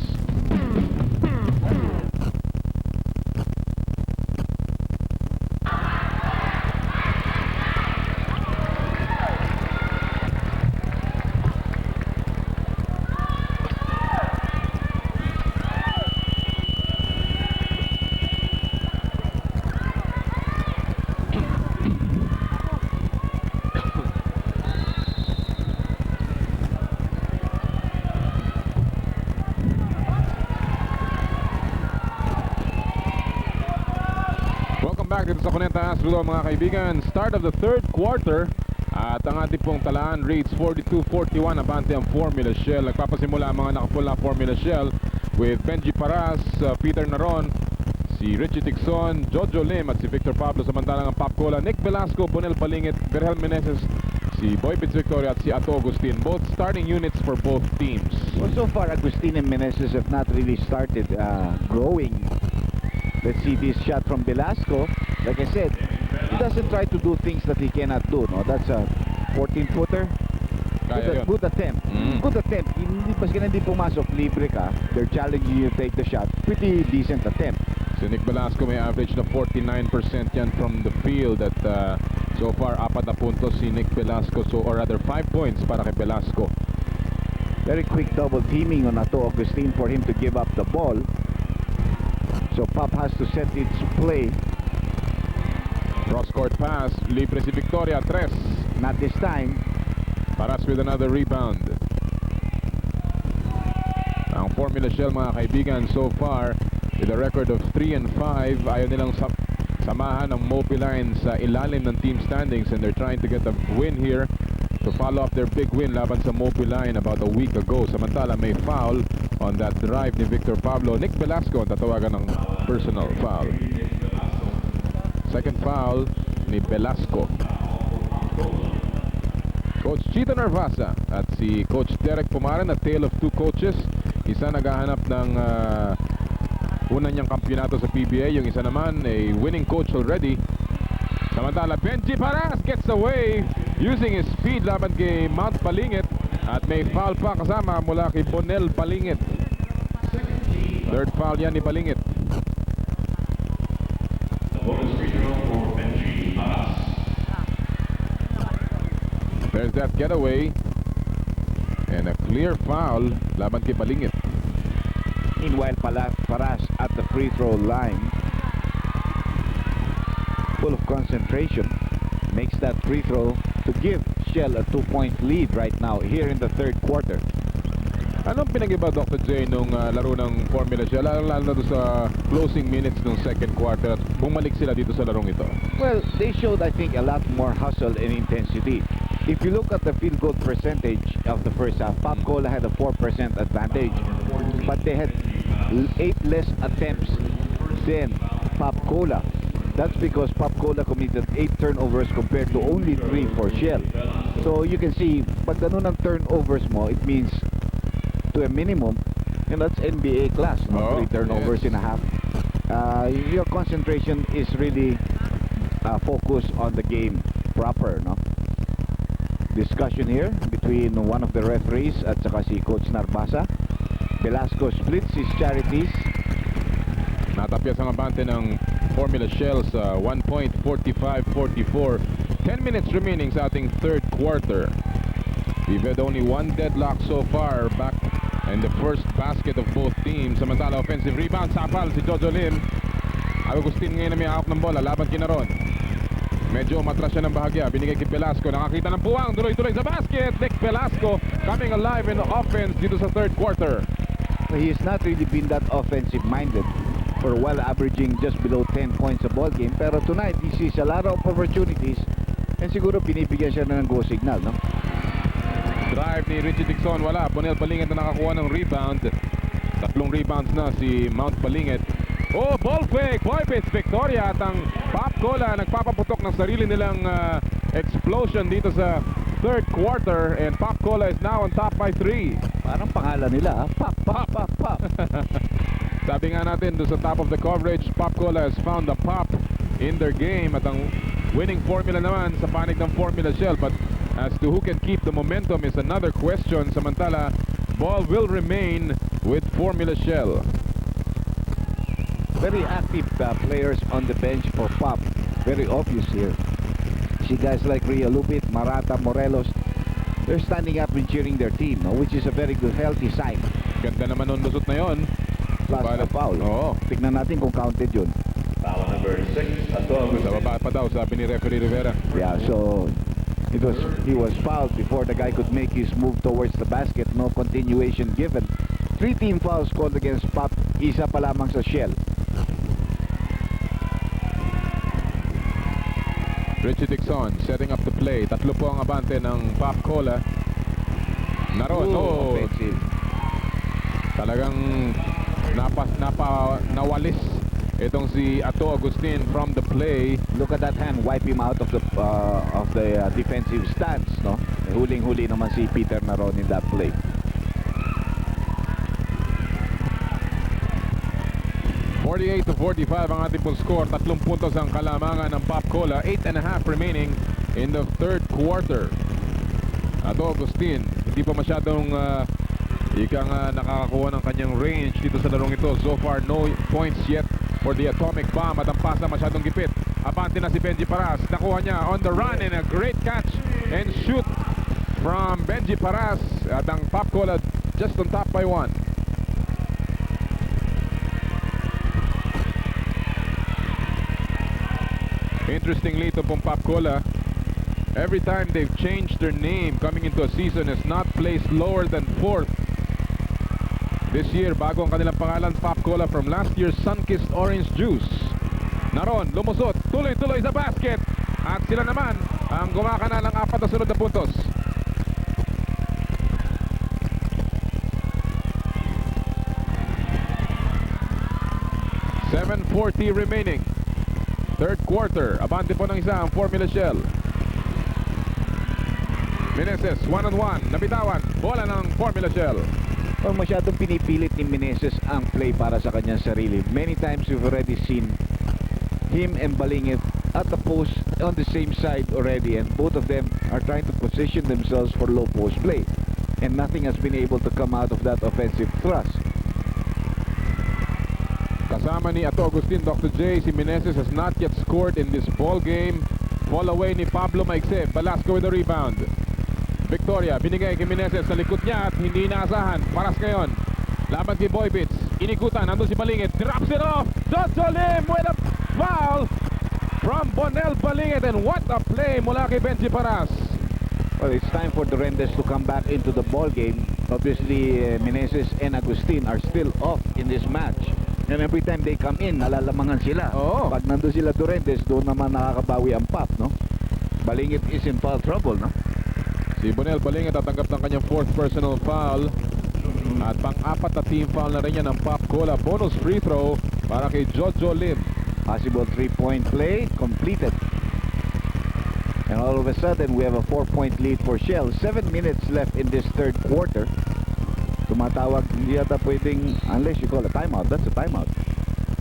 Back dito sa Cuneta Astrodome mga kaibigan. Start of the third quarter at ang ating pong talaan reads 42-41. Abante ang Formula Shell. Nagpapasimula ang mga nakapula Formula Shell with Benji Paras, Peter Naron, si Richie Tixon, Jojo Lim at si Victor Pablo. Samantalang ang Pop Cola, Nick Velasco, Bonel Palingit, Berhel Meneses, si Boy Pitts Victoria at si Ato Agustin. Both starting units for both teams. Well, so far, Agustin and Meneses have not really started growing. Let's see this shot from Velasco. Like I said, he doesn't try to do things that he cannot do. No, that's a 14-footer. Kaya yun. Good attempt. Good attempt. Hindi pas hindi pumasok, libre ka. They're challenging you to take the shot. Pretty decent attempt. Si Nick Velasco may average na 49% yan from the field at so far 4 na puntos si Nick Velasco, so or rather 5 points para kay Velasco. Very quick double teaming on Ato Agustin for him to give up the ball. So Pop has to set its play. Cross-court pass, libre si Victoria, 3. Not this time. Paras with another rebound. Ang Formula Shell mga kaibigan so far with a record of 3-5. Ayaw nilang samahan ng Mobiline sa ilalim ng team standings and they're trying to get a win here to follow up their big win laban sa Mobiline about a week ago. Samantala may foul on that drive ni Victor Pablo. Nick Velasco ang tatawagan ng personal foul. Second foul ni Velasco. Coach Chito Narvasa at si Coach Derek Pumaran, a tale of two coaches. Isa naghahanap ng una niyang kampyonato sa PBA, yung isa naman a winning coach already. Samantala Benji Paras gets away using his speed laban kay Mount Palingit at may foul pa kasama mula kay Bonel Palingit. Third foul yan ni Palingit. There's that getaway and a clear foul laban kay Palingit. Meanwhile, Paras at the free throw line, full of concentration, makes that free throw to give Shell a 2-point lead right now here in the third quarter. Anong pinag-iba, Dr. J, nung laro ng Formula Shell, lalo na doon sa closing minutes ng second quarter at bumalik sila dito sa larong ito? Well, they showed, I think, a lot more hustle and intensity. If you look at the field goal percentage of the first half, Pop Cola had a 4% advantage, but they had 8 less attempts than Pop Cola. That's because Pop Cola committed 8 turnovers compared to only 3 for Shell. So you can see, pag ganun ang turnovers mo, it means to a minimum, and that's NBA class, no? 3 turnovers in a half. Your concentration is really focused on the game proper, no? Discussion here between one of the referees at saka si Coach Narvasa. Velasco splits his charities. Natapyas ang abante ng Formula Shell sa 1 point, 45-44. 10 minutes remaining sa ating third quarter. We've had only one deadlock so far back in the first basket of both teams. Samantala offensive rebound, sapal si Jojo Lim. Agustin ngayon na may hawak ng bola, laban kinaron. Medyo matras siya ng bahagya, binigay kay Velasco, nakakita ng puwang, tuloy-tuloy sa basket. Nick Velasco coming alive in offense dito sa third quarter. He has not really been that offensive minded for a while, averaging just below 10 points a ball game. Pero tonight, he sees a lot of opportunities and siguro binibigyan siya ng go signal, no? Drive ni Richie Dixon, wala. Bonel Palingit na nakakuha ng rebound. 3 rebounds na si Mount Palingit. Oh, ball fake! Boy Pitts Victoria at ang Pop Cola nagpapaputok ng sarili nilang explosion dito sa third quarter and Pop Cola is now on top by 3. Parang pangalan nila, ha? Pop, pop, pop, pop. Sabi nga natin doon sa top of the coverage, Pop Cola has found the pop in their game at ang winning formula naman sa panig ng Formula Shell. But as to who can keep the momentum is another question. Samantala, ball will remain with Formula Shell. Very active players on the bench for POP. Very obvious here. See guys like Ria Lupit, Marata, Morelos, they're standing up and cheering their team, no? Which is a very good, healthy sign. Ganda naman nung lusot na yon. Plus a foul. Oo. Tignan natin kung counted yun. Foul number 6, Sa baba pa daw, sabi ni referee Rivera. Yeah, so he was fouled before the guy could make his move towards the basket. No continuation given. 3 team fouls called against POP. Isa pa lamang sa Shell. Richie Dixon setting up the play. Tatlo po ang abante ng Pop Cola. Naroon, no. Offensive. Talagang nawalis itong si Ato Agustin from the play. Look at that hand, wipe him out of the defensive stance, no? Huling-huli naman si Peter Naron in that play. To 45 ang ating pong score. 3 puntos ang kalamangan ng Pop Cola. 8.5 remaining in the third quarter. Ato Agustin, hindi pa masyadong nakakakuha ng kanyang range dito sa larong ito. So far, no points yet for the atomic bomb at ang pasa masyadong gipit. Abante na si Benji Paras. Nakuha niya on the run and a great catch and shoot from Benji Paras. At ang Pop Cola just on top by 1. Interestingly, ito pong Pop Cola, every time they've changed their name coming into a season, is not placed lower than 4th. This year, bago ang kanilang pangalan, Pop Cola from last year's Sunkissed Orange Juice. Naroon, lumusot, tuloy-tuloy sa basket. At sila naman ang gumakana ng 4 na sunod na puntos. .740 remaining. Third quarter, abante po ng isa ang Formula Shell. Meneses, 1-on-1, nabitawan, bola ng Formula Shell. Masyadong pinipilit ni Meneses ang play para sa kanyang sarili. Many times we've already seen him and Balingit at the post on the same side already, and both of them are trying to position themselves for low post play. And nothing has been able to come out of that offensive thrust. Kasama ni Ato Agustin, Dr. J, si Meneses has not yet scored in this ball game. Fall away ni Pablo Maikse. Velasco with the rebound. Victoria, binigay kay Meneses sa likod niya at hindi inaasahan. Paras ngayon. Laban kay Boybits. Inikutan, nandun si Balingit. Drops it off. Jojo Lim with a foul from Bonel Balingit. And what a play mula kay Benji Paras. Well, it's time for the Durendes to come back into the ball game. Obviously, Meneses and Agustin are still off in this match. And every time they come in, nalalamangan sila. Oo. Pag nandun sila Durendes, doon naman nakakabawi ang POP, no? Balingit is in foul trouble, no? Si Bonel Balingit tatanggap ng kanyang 4th personal foul. At pang-4 na team foul na rin yan ng Pop Cola. Bonus free throw para kay Jojo Lim. Possible 3-point play completed. And all of a sudden, we have a 4-point lead for Shell. 7 minutes left in this third quarter. Tumatawag, hindi yata pwedeng, unless you call a timeout. That's a timeout.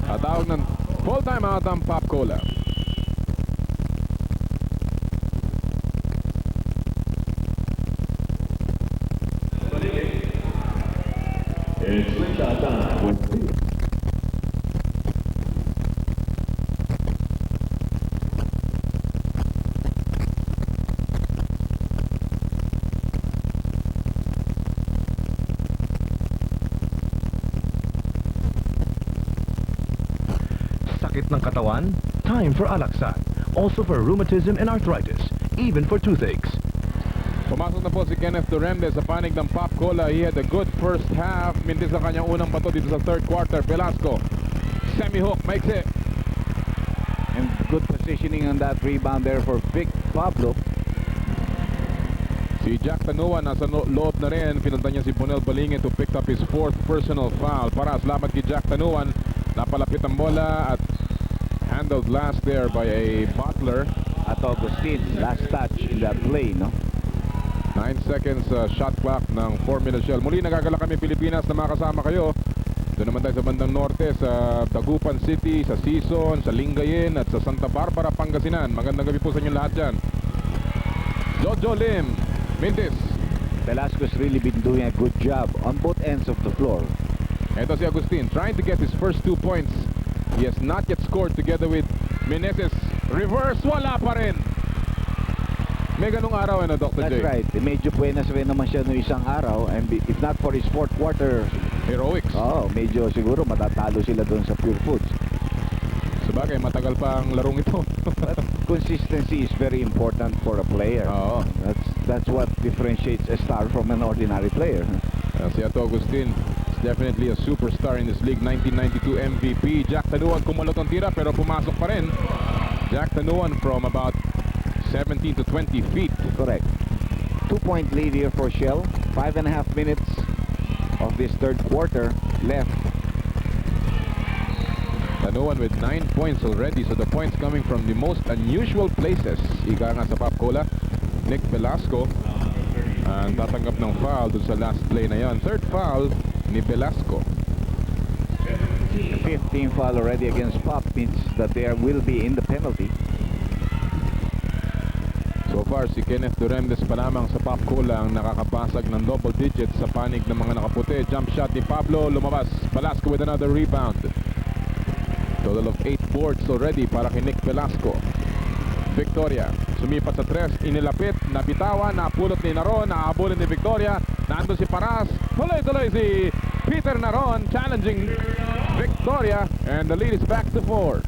At tawag ng full timeout ang Pop Cola. It's shot time. Sakit ng katawan? Time for Alaxan. Also for rheumatism and arthritis. Even for toothaches. Pumasok na po si Kenneth Durendes sa panig ng Pop Cola. He had a good first half. Mintis ang kanyang unang bato dito sa third quarter. Velasco, semi-hook, maiksi. And good positioning on that rebound there for Vic Pablo. Si Jack Tanua nasa loob na rin. Pinunta niya si Bonel Balingit to pick up his 4th personal foul. Paras laban kay Jack Tanuan. Napalapit ang bola at handled last there by a Butler. At Agustin, last touch in that play, no? 9 seconds shot clock ng Formula Shell. Muli nagagala kami Pilipinas na makasama kayo Doon naman tayo sa bandang norte, sa Dagupan City, sa Sison, sa Lingayen at sa Santa Barbara, Pangasinan. Magandang gabi po sa inyo lahat dyan. Jojo Lim, Mintis. Velasco's really been doing a good job on both ends of the floor. Ito si Agustin, trying to get his first 2 points. He has not yet scored together with Meneses. Reverse, wala pa rin. May ganung araw, ano, Dr. That's J? right. Medyo buenas rin naman siya no isang araw. And if not for his fourth quarter, Heroics. medyo siguro matatalo sila doon sa Pure Foods. Sabagay, matagal pa ang larong ito. But consistency is very important for a player. Oo. That's what differentiates a star from an ordinary player. Si Ato Agustin is definitely a superstar in this league. 1992 MVP. Jack Tanuan kumalot ang tira pero pumasok pa rin. Jack Tanuan from about 17 to 20 feet. Correct. 2-point lead here for Shell. 5.5 minutes of this third quarter left. Tanuan with 9 points already. So the points coming from the most unusual places. Ika nga sa Pop Cola, Nick Velasco. Ang tatanggap ng foul dun sa last play na yan. Third foul ni Velasco. 15 foul already against Pop means that they will be in the penalty. So far, si Kenneth Duremdes pa lamang sa Pop Cola ang nakakapasag ng double digits sa panig ng mga nakaputi. Jump shot ni Pablo, lumabas. Velasco with another rebound. Total of 8 boards already para kay Nick Velasco. Victoria, sumipat sa 3, inilapit, nabitawan, napulot ni Naron, naabunin ni Victoria. Nandun si Paras, tuloy-tuloy si Peter Naron, challenging Victoria, and the lead is back to 4.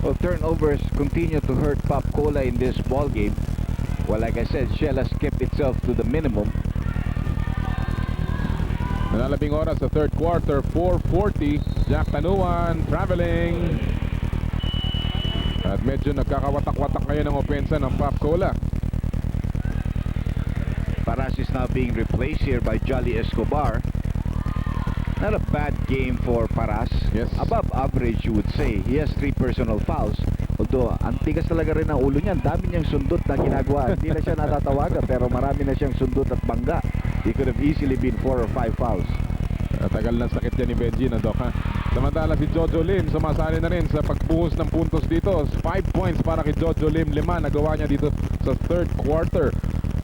Well, turnovers continue to hurt Pop Cola in this ball game. Well, like I said, Shell has kept itself to the minimum. Nalalabing oras sa third quarter, 4:40. Jack Tanuan traveling. At medyo nagkakawatak-watak ngayon ang opensa ng Pop Cola. Paras is now being replaced here by Jolly Escobar. Not a bad game for Paras. Yes. Above average, you would say. He has 3 personal fouls. Although, ang tigas talaga rin ang ulo niya. Ang dami niyang sundot na ginagawa. Hindi na siya natatawagan, pero marami na siyang sundot at bangga. He could have easily been 4 or 5 fouls. Tagal ng sakit yan ni Benji na, Doc, ha? Samantala si Jojo Lim sumasali na rin sa pagbuhos ng puntos dito. 5 points para kay Jojo Lim. 5 nagawa niya dito sa third quarter.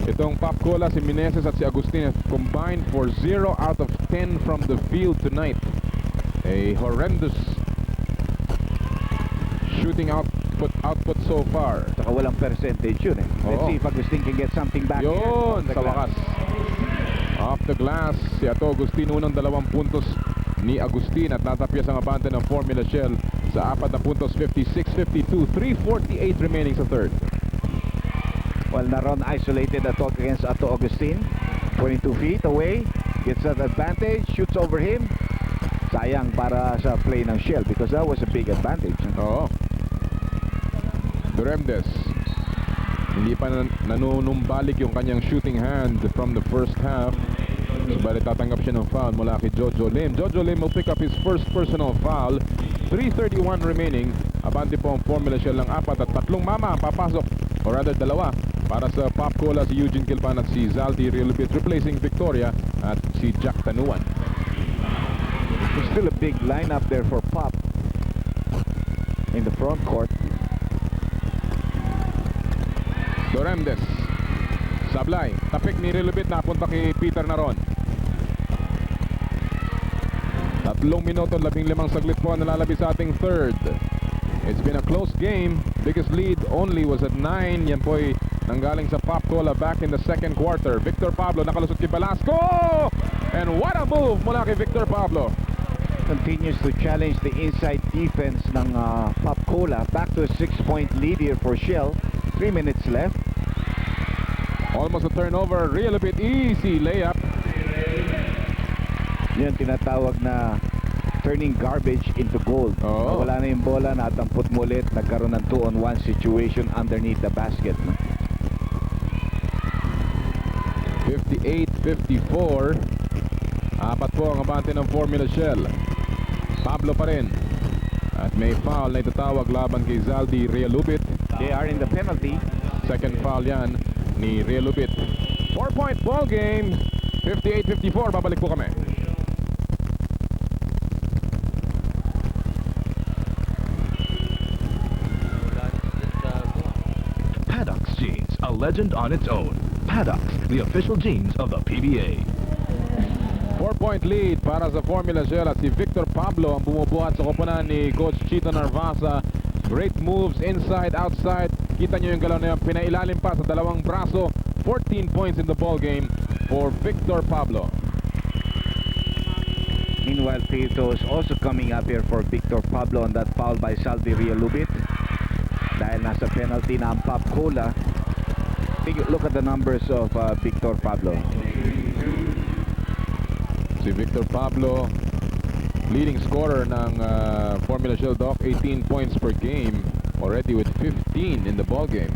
Itong Pop Cola, si Meneses at si Agustin combined for 0 out of 10 from the field tonight. A horrendous shooting output so far. Saka walang percentage yun eh. Let's Oo. see if Agustin can get something back Yun, here. sa wakas. Off the glass, si Ato Agustin unang 2 puntos ni Agustin at natapyas ang abante ng Formula Shell sa 4 na puntos, 56-52, 3:48 remaining sa third. Well, Naron isolated a talk against Ato Agustin. 22 feet away. Gets that advantage. Shoots over him. Sayang para sa play ng Shell because that was a big advantage. Oo. Duremdes. Hindi pa nanunumbalik yung kanyang shooting hand from the first half. Subalit tatanggap siya ng foul mula kay Jojo Lim. Jojo Lim will pick up his first personal foul. 3:31 remaining. Abante po ang Formula Shell ng 4 at 3 mama ang papasok. Or rather 2 para sa Pop Cola, si Eugene Kilpan at si Zaldi Realupit replacing Victoria at si Jack Tanuan. There's still a big lineup there for Pop in the front court. Duremdes. Sablay. Tapik ni Realupit na punta kay Peter Naron. 3 minuto, 15 saglit po ang nalalabi sa ating third. It's been a close game. Biggest lead only was at 9. Yan po'y nanggaling sa Pop Cola back in the second quarter. Victor Pablo nakalusot kay Velasco. And what a move mula kay Victor Pablo. Continues to challenge the inside defense ng Pop Cola. Back to a 6-point lead here for Shell. 3 minutes left. Almost a turnover. Real a bit easy layup. Yan tinatawag na turning garbage into gold. Oo. Wala na yung bola, natampot mo ulit, nagkaroon ng 2-on-1 situation underneath the basket. 58-54. 4 po ang abante ng Formula Shell. Pablo pa rin. At may foul na itatawag laban kay Zaldi Realupit. They are in the penalty. Second foul yan ni Realupit. 4-point ball game. 58-54. Babalik po kami. legend on its own. Paddocks, the official jeans of the PBA. 4-point lead para sa Formula Shell at si Victor Pablo ang bumubuhat sa koponan ni Coach Chito Narvasa. Great moves inside, outside. Kita nyo yung galaw na yun. Pinailalim pa sa dalawang braso. 14 points in the ball game for Victor Pablo. Meanwhile, Prieto is also coming up here for Victor Pablo on that foul by Saldi Rialubit. Dahil nasa penalty na ang Pop Cola. Take a look at the numbers of Victor Pablo. Si Victor Pablo, leading scorer ng Formula Shell Doc, 18 points per game, already with 15 in the ball game.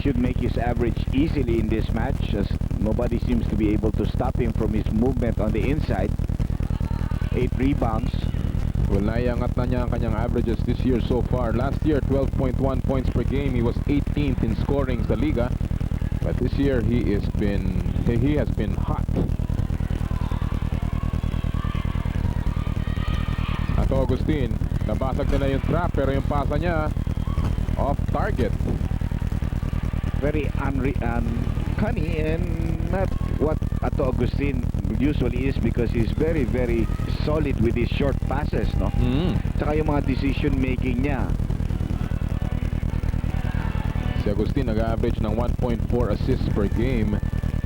Should make his average easily in this match as nobody seems to be able to stop him from his movement on the inside. 8 rebounds. Well, naiangat na niya ang kanyang averages this year so far. Last year, 12.1 points per game. He was 18th in scoring sa liga. But this year, he has been hot. Ato Agustin, nabasag nila yung trap pero yung pasa niya off target. Very uncanny and not what Ato Agustin usually is because he's very solid with his short passes, no? Tsaka yung mga decision making niya. Si Agustin nag-average ng 1.4 assists per game.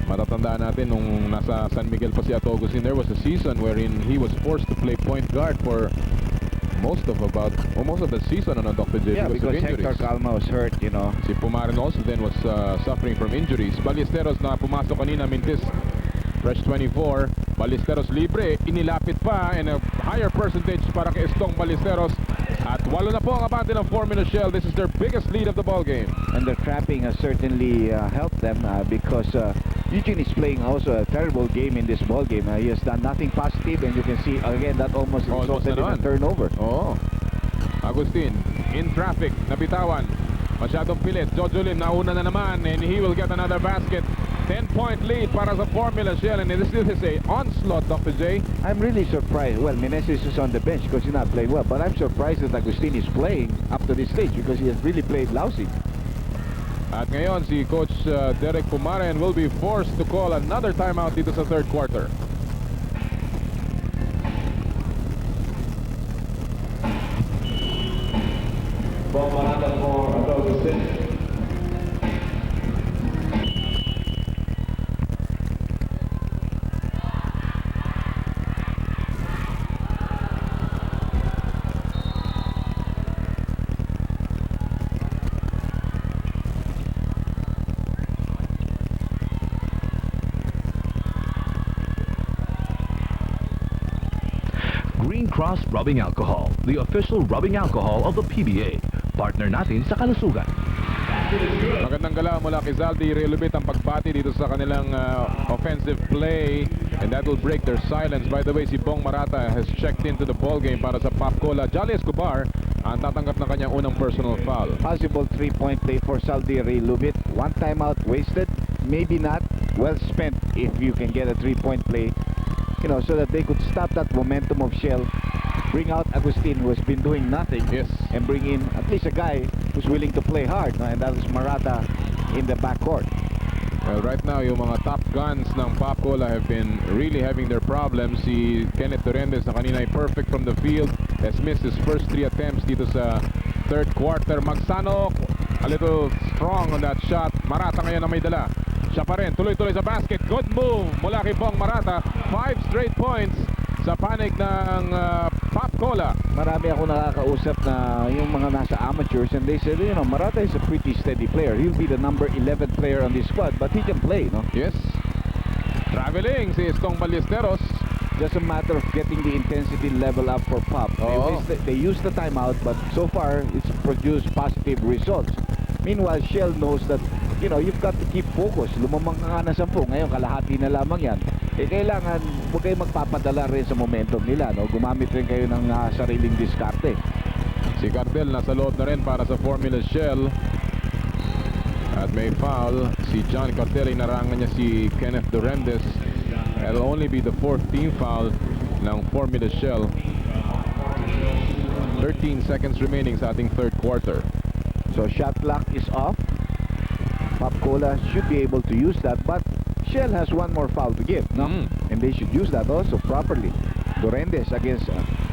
Matatandaan natin nung nasa San Miguel pa si Ato Agustin, there was a season wherein he was forced to play point guard for most of the season on Dr. J Yeah, because of because Hector injuries. Calma was hurt, you know. Si Pumarin also then was suffering from injuries. Ballesteros na pumasok kanina, mintis, fresh 24. Ballesteros libre, inilapit pa in a higher percentage para kay Estong Ballesteros. At 8 na po ang abante ng Formula Shell. This is their biggest lead of the ball game. And the trapping has certainly helped them because Eugene is playing also a terrible game in this ball game. He has done nothing positive and you can see again that almost resulted in a turnover. Oh. Agustin in traffic, nabitawan. Masyadong pilit. Jojo Lim nauna na naman and he will get another basket. 10-point lead para sa Formula Shell and this is a onslaught, Dr. J. I'm really surprised. Well, Meneses is on the bench because he's not playing well, but I'm surprised that Agustin is playing up to this stage because he has really played lousy. At ngayon si Coach Derek Pumaren will be forced to call another timeout dito sa third quarter. Green Cross Rubbing Alcohol, the official rubbing alcohol of the PBA. Partner natin sa kalusugan. Magandang gala mula kay Zaldi Relubit ang pagbati dito sa kanilang offensive play and that will break their silence. By the way, si Bong Marata has checked into the ball game para sa Pop Cola. Jolly Escobar ang tatanggap ng kanyang unang personal foul. Possible 3-point play for Saldi Lubit. One timeout wasted, maybe not. Well spent if you can get a 3-point play, you know, so that they could stop that momentum of Shell, bring out Agustin who has been doing nothing, Yes. and bring in at least a guy who's willing to play hard, no? And that is Marata in the backcourt. Well, right now, yung mga top guns ng Pop Cola have been really having their problems. Si Kenneth Durendes na kanina ay perfect from the field, has missed his first 3 attempts dito sa third quarter. Magsanok, a little strong on that shot. Marata ngayon na may dala. Siya pa rin, tuloy-tuloy sa basket. Good move mula kay Bong Marata. 5 straight points sa panig ng Pop Cola. Marami ako nakakausap na yung mga nasa amateurs and they said, you know, Marata is a pretty steady player. He'll be the number 11 player on this squad, but he can play, no? Yes. Traveling si Estong Ballesteros. Just a matter of getting the intensity level up for Pop. Oo. They used the timeout, but so far it's produced positive results. Meanwhile, Shell knows that, you know, you've got to keep focus. Lumamang ka nga na 10, ngayon kalahati na lamang yan. Eh kailangan, huwag kayo magpapadala rin sa momentum nila, no? Gumamit rin kayo ng sariling diskarte. Si Cartel nasa loob na rin para sa Formula Shell. At may foul. Si John Cartel, inarangan niya si Kenneth Durendes. It'll only be the 4th team foul ng Formula Shell. 13 seconds remaining sa ating third quarter. So shot clock is off. Pop Cola should be able to use that, but Shell has one more foul to give, no? And they should use that also properly. Durendes against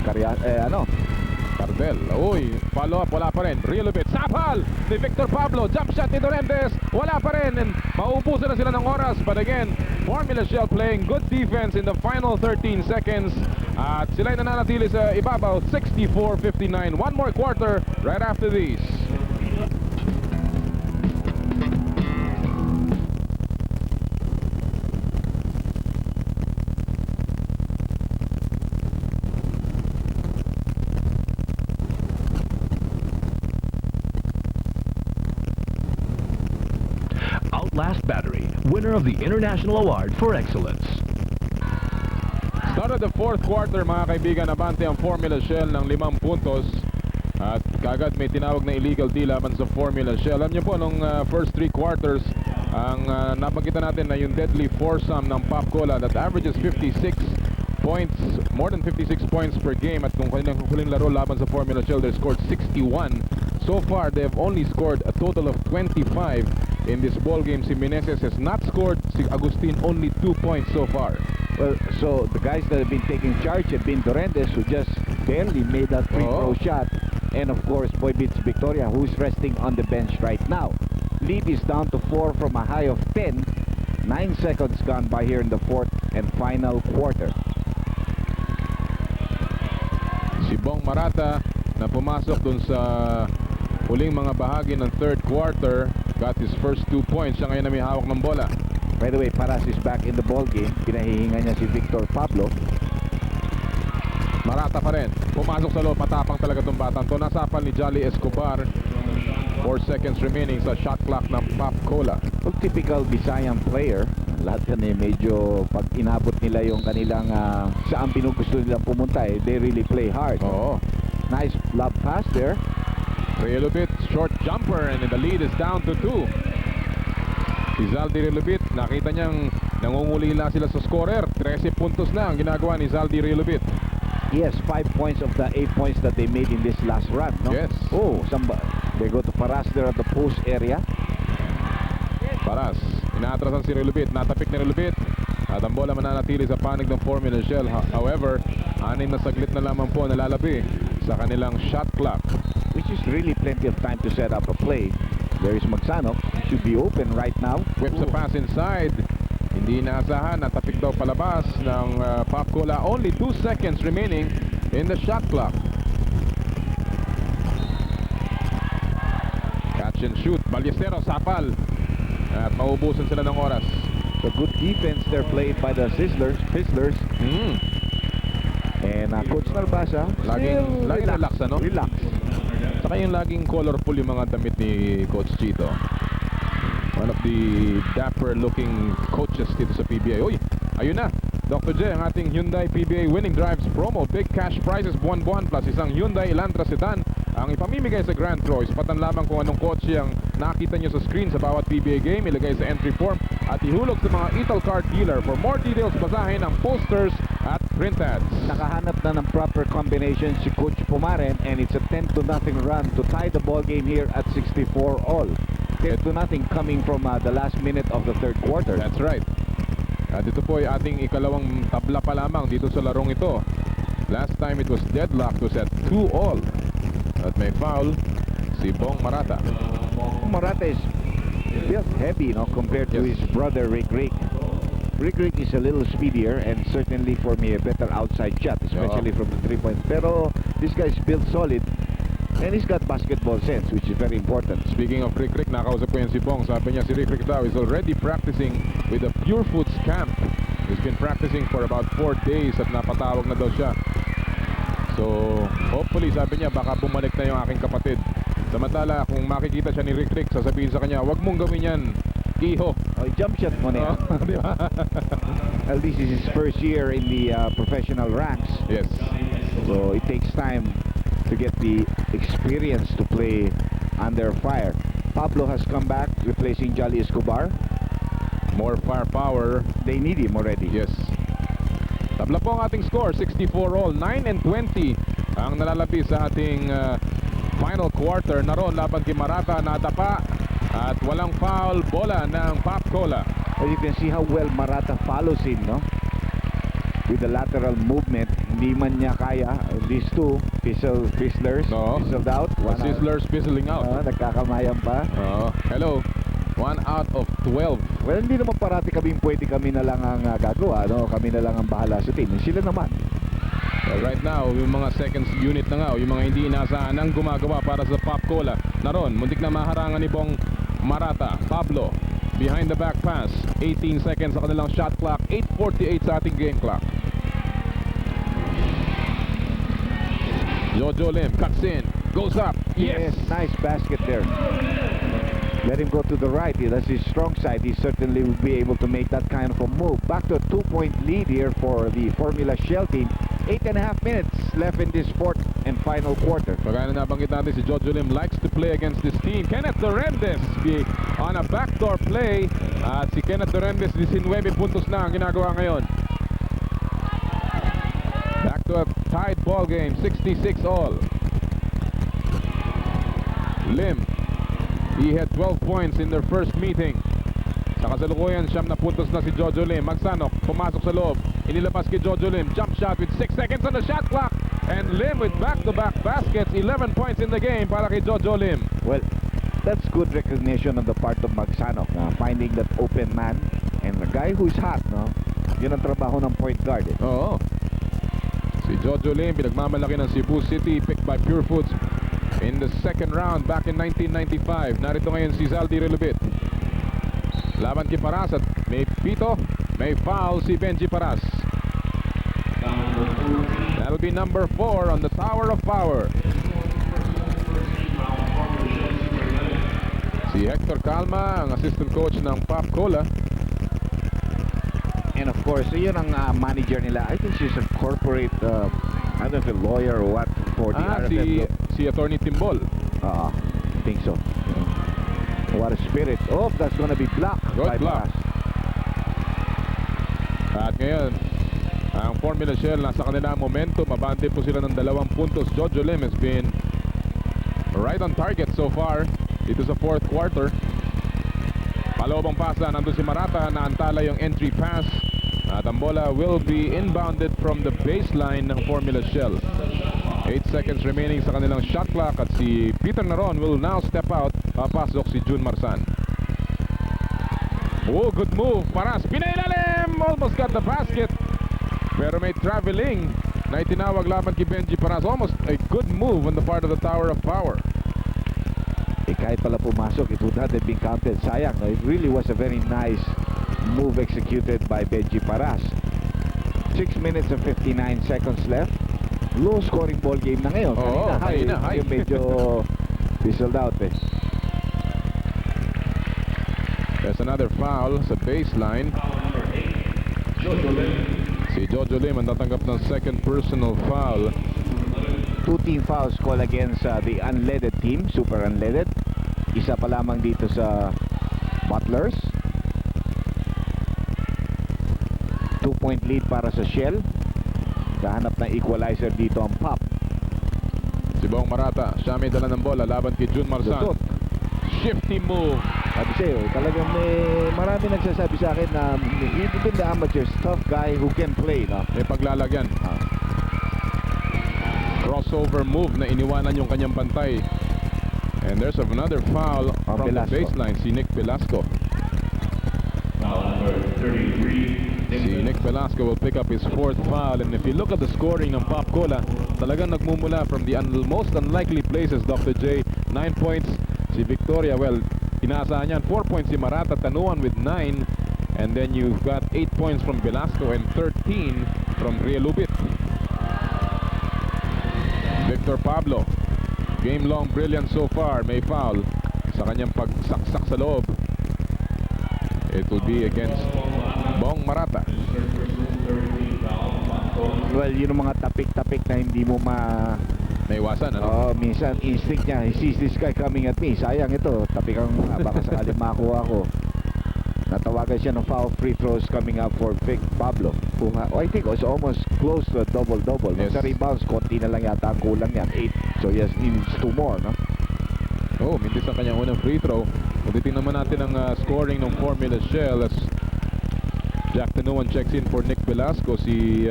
Cardel. Uy, follow up, wala pa rin. Relubit, sapal ni Victor Pablo. Jump shot ni Durendes, wala pa rin. And maubusan na sila ng oras. But again, Formula Shell playing good defense in the final 13 seconds. At sila'y nananatili sa ibabaw, 64-59. One more quarter right after these. Outlast Battery, winner of the International Award for Excellence. Start of the fourth quarter, mga kaibigan, abante ang Formula Shell ng 5 puntos. At kagad may tinawag na illegal D laban sa Formula Shell. Alam niyo po, nung first 3 quarters, ang napakita natin na yung deadly foursome ng Pop Cola that averages 56 points, more than 56 points per game. At kung huling laro laban sa Formula Shell, they scored 61. So far, they have only scored a total of 25 in this ball game. Si Meneses has not scored. Si Agustin only 2 points so far. Well, so the guys that have been taking charge have been Durendes, who just barely made that free throw shot, and of course Boy Beats Victoria, who's resting on the bench right now. Lead is down to 4 from a high of 10. 9 seconds gone by here in the fourth and final quarter. Si Bong Marata na pumasok dun sa huling mga bahagi ng third quarter, got his first 2 points. Siya ngayon na may hawak ng bola. By the way, Paras is back in the ball game. Pinahihinga niya si Victor Pablo. Marata pa rin. Pumasok sa loob. Matapang talaga itong batang to. Nasapal ni Jolly Escobar. 4 seconds remaining sa shot clock ng Pop Cola. Well, typical Visayan player. Lahat yan medyo pag inabot nila yung kanilang saan pinugusto nila pumunta, they really play hard. Oo. Nice lob pass there. Relubit, short jumper, and the lead is down to 2. Si Zaldi Relubit, nakita niyang nangungulila sila sa scorer. 13 puntos na ang ginagawa ni Zaldi Relubit. He has 5 points of the 8 points that they made in this last run, no? Yes. Oh, they go to Paras there at the post area. Paras, inaatrasan si Relubit, natapik ni Relubit. At ang bola mananatili sa panig ng Formula Shell. However, 6 na saglit na lamang po nalalabi sa kanilang shot clock. Which is really plenty of time to set up a play. There is Magsano, should be open right now. Whips a pass inside. Hindi inaasahan, natapik daw palabas ng Pop Cola. Only 2 seconds remaining in the shot clock. Catch and shoot. Ballesteros, sapal. At maubusan sila ng oras. So good defense there played by the Fizzlers. And Coach Narbasa, Laging relax, ano? Relax. Saka yung laging colorful yung mga damit ni Coach Chito. One of the dapper looking coaches dito sa PBA. Uy, ayun na. Dr. J, ang ating Hyundai PBA Winning Drives promo. Big cash prizes buwan-buwan plus isang Hyundai Elantra sedan ang ipamimigay sa Grand Croix. Patan lamang kung anong kotse ang nakita nyo sa screen sa bawat PBA game. Ilagay sa entry form at ihulog sa mga Italcar dealer. For more details, basahin ang posters at print ads. Nakahanap na ng proper combination si Coach Pumaren, and it's a 10-0 run to tie the ball game here at 64 all. 10-0 coming from the last minute of the third quarter. That's right. At ito po ay ating ikalawang tabla pa lamang dito sa larong ito. Last time it was deadlocked, was at 2-all. At may foul si Bong Marata. Marata is built heavy, no, compared to his brother Rick. Rick is a little speedier and certainly for me a better outside shot, especially from the 3-point. Pero this guy is built solid and he's got basketball sense, which is very important. Speaking of Rick, nakausap ko yan si Bong. Sabi niya si Rick daw is already practicing with the Pure Foods camp. He's been practicing for about 4 days at napatawag na daw siya. So hopefully, sabi niya, baka bumalik na yung aking kapatid. Samantala, kung makikita siya ni Rick, sasabihin sa kanya, wag mong gawin yan, iho. Oh, jump shot mo na yan. Di ba? Well, this is his first year in the professional ranks. Yes. So it takes time to get the experience to play under fire. Pablo has come back, replacing Jolly Escobar. More firepower. They need him already. Yes. Tabla po ang ating score, 64 all, 9 and 20 ang nalalabi sa ating final quarter. Naroon laban kay Marata, nadapa At walang foul, bola ng Pop Cola. Well, you can see how well Marata follows him, no? With the lateral movement, hindi man niya kaya. These two, Fizzlers, Oo. fizzled out. The Sizzlers fizzling out. Nagkakamayan pa. Hello. 1 out of 12. Well, hindi naman parati kami na lang ang gagawa, no? Kami na lang ang bahala sa team. Sila naman. Well, right now, yung mga second unit na nga, yung mga hindi inaasahan ang gumagawa para sa Pop Cola. Naron, muntik na maharangan ni Bong Marata. Pablo, behind the back pass. 18 seconds sa kanilang shot clock. 8:48 sa ating game clock. Jojo Lim cuts in, goes up. Yes! Nice basket there. Let him go to the right. That's his strong side. He certainly will be able to make that kind of a move. Back to a 2-point lead here for the Formula Shell team. 8.5 minutes left in this fourth and final quarter. Pagkaya na nabanggit natin, si Jojo Lim likes to play against this team. Kenneth Dorendes on a backdoor play. At si Kenneth Dorendes, 19 puntos na ang ginagawa ngayon. Back to a tied ball game, 66 all. Lim, he had 12 points in their first meeting. Sa kasalukuyan, 9 na puntos na si Jojo Lim. Magsanok, pumasok sa loob. Inilabas kay Jojo Lim. Jump shot with 6 seconds on the shot clock. And Lim with back-to-back baskets. 11 points in the game para kay Jojo Lim. Well, that's good recognition on the part of Magsanok, finding that open man. And the guy who's hot, no? Yun ang trabaho ng point guard. Oo. Si Jojo Lim, pinagmamalaki ng Cebu City, picked by Pure Foods in the second round back in 1995. Narito ngayon si Zaldi Relubit. Laban kay Paras at may pito, may foul si Benji Paras. That'll be number 4 on the Tower of Power. Si Hector Calma, ang assistant coach ng Pop Cola. And of course, yun ang manager nila. I think she's a corporate, I don't know if a lawyer or what for the RFF. Si Attorney Timbol. I think so. What a spirit. Oh, that's gonna be blocked. Good by block. Paras. At ngayon, ang Formula Shell nasa kanila momentum. Abante po sila ng 2 puntos. Jojo Lim has been right on target so far dito sa fourth quarter. Palobang pasa, nandun si Marata, naantala yung entry pass. At ang bola will be inbounded from the baseline ng Formula Shell. 8 seconds remaining sa kanilang shot clock at si Peter Naron will now step out. Papasok si June Marsan. Oh, good move. Paras, pinailalim! Almost got the basket. Pero may traveling na itinawag laban kay Benji Paras. Almost a good move on the part of the Tower of Power. Kahit pala pumasok, it would not have been counted. Sayang. It really was a very nice move executed by Benji Paras. 6 minutes and 59 seconds left. Low scoring ball game na ngayon. Kanina high. Yung medyo fizzled out eh. There's another foul sa baseline. Si Jojo Lim ang tatanggap ng second personal foul. 2 team fouls call against the unleaded team, super unleaded. Isa pa lamang dito sa Butlers. 2-point lead para sa Shell. Kahanap ng equalizer dito ang Pop. Si Bong Marata, siya may dala ng bola laban kay June Marsan. Lutot. Shifty move. Sabi sa'yo, talagang marami nagsasabi sa akin na even the amateurs, tough guy who can play, no? May paglalagyan. Crossover move na iniwanan yung kanyang bantay. And there's another foul from the baseline, si Nick Velasco. Si Nick Velasco will pick up his 4th foul. And if you look at the scoring ng Pop Cola, talagang nagmumula from the most unlikely places, Dr. J. 9 points si Victoria. Well, inaasahan yan. 4 points si Marata, Tanuan with 9. And then you've got 8 points from Velasco and 13 from Rielubit. Victor Pablo, game long brilliant so far. May foul sa kanyang pagsaksak sa loob. It will be against Bong Marata. Well, yun ang mga tapik-tapik na hindi mo Naiwasan, ano? minsan instinct niya, he sees this guy coming at me. Sayang ito, tapik ang baka sakali makuha ko. Natawagan siya ng foul free throws coming up for Vic Pablo. I think it was almost close to a double-double. Yes. Sa rebounds, konti na lang yata ang kulang yan. 8. So yes, he needs 2 more, no? Oh, mintis ang kanyang unang free throw. Kung titingnan naman natin ang scoring ng Formula Shell as Jack Tanuan checks in for Nick Velasco. Si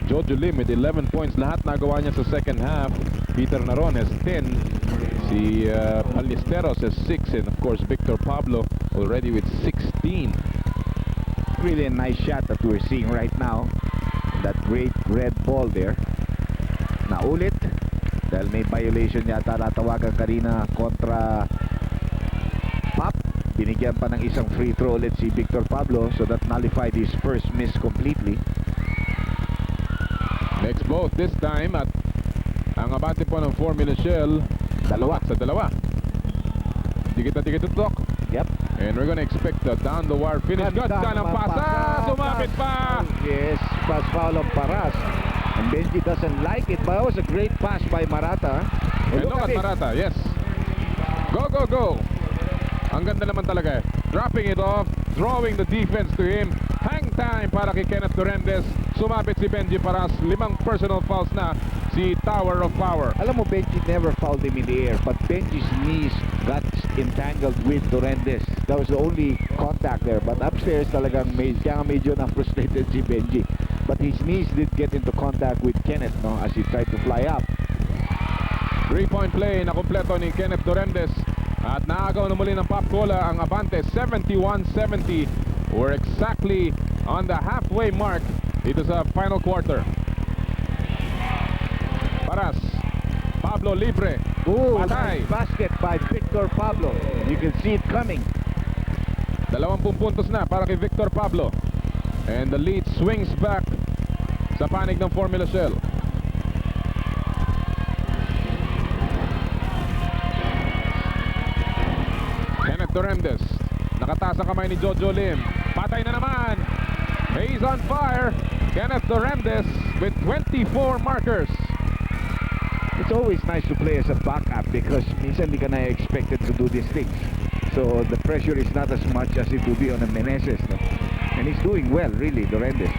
Jojo Lim with 11 points. Lahat nagawa niya sa second half. Peter Naron has 10. Si Ballesteros has 6. And of course, Victor Pablo already with 16. Really a nice shot that we're seeing right now. That great red ball there. Naulit. Dahil may violation yata natawagan kanina kontra Pop. Binigyan pa ng isang free throw ulit si Victor Pablo, so that nullified his first miss completely. Next both this time at ang abante po ng Formula Shell dalawa sa dalawa. Dikit na dikit tutok. Yep. And we're gonna expect the down the wire finish. Ganda ng pasa! Sumapit pa! Yes, pass foul on Paras. And Benji doesn't like it, but it was a great pass by Marata. And look at Marata, yes. Go, go, go! Ang ganda naman talaga eh. Dropping it off, drawing the defense to him. Hang time para kay Kenneth Durendes. Sumapit si Benji Paras. 5 personal fouls na si Tower of Power. Alam mo, Benji never fouled him in the air, but Benji's knees got entangled with Durendes. That was the only contact there. But upstairs talagang kaya medyo na-frustrated si Benji. But his knees did get into contact with Kenneth, no, as he tried to fly up. 3-point play na kumpleto ni Kenneth Durendes. At naagaw na muli ng Pop Cola ang Abante 71-70. We're exactly on the halfway mark dito sa final quarter. Paras, Pablo libre. Ooh, Patay. nice basket by Victor Pablo. You can see it coming. 20 puntos na para kay Victor Pablo. And the lead swings back sa panig ng Formula Shell. Kenneth Durendes, nakataas ang kamay ni Jojo Lim. Patay na naman. He's on fire. Kenneth Durendes with 24 markers. It's always nice to play as a backup because minsan di ka na expected to do these things. So the pressure is not as much as it would be on a Meneses, no? And he's doing well, really, Durendes.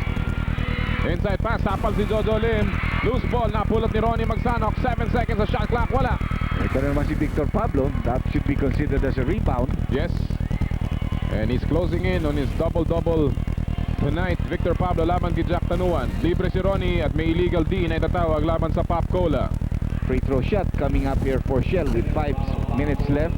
Inside pass, tapal si Jojo Lim. Loose ball, napulot ni Ronnie Magsanok. 7 seconds sa shot clock, wala. Ito na naman si Victor Pablo. That should be considered as a rebound. Yes. And he's closing in on his double-double tonight. Victor Pablo laban kay Jack Tanuan. Libre si Ronnie at may illegal D na itatawag laban sa Pop Cola. Free throw shot coming up here for Shell with 5 minutes left.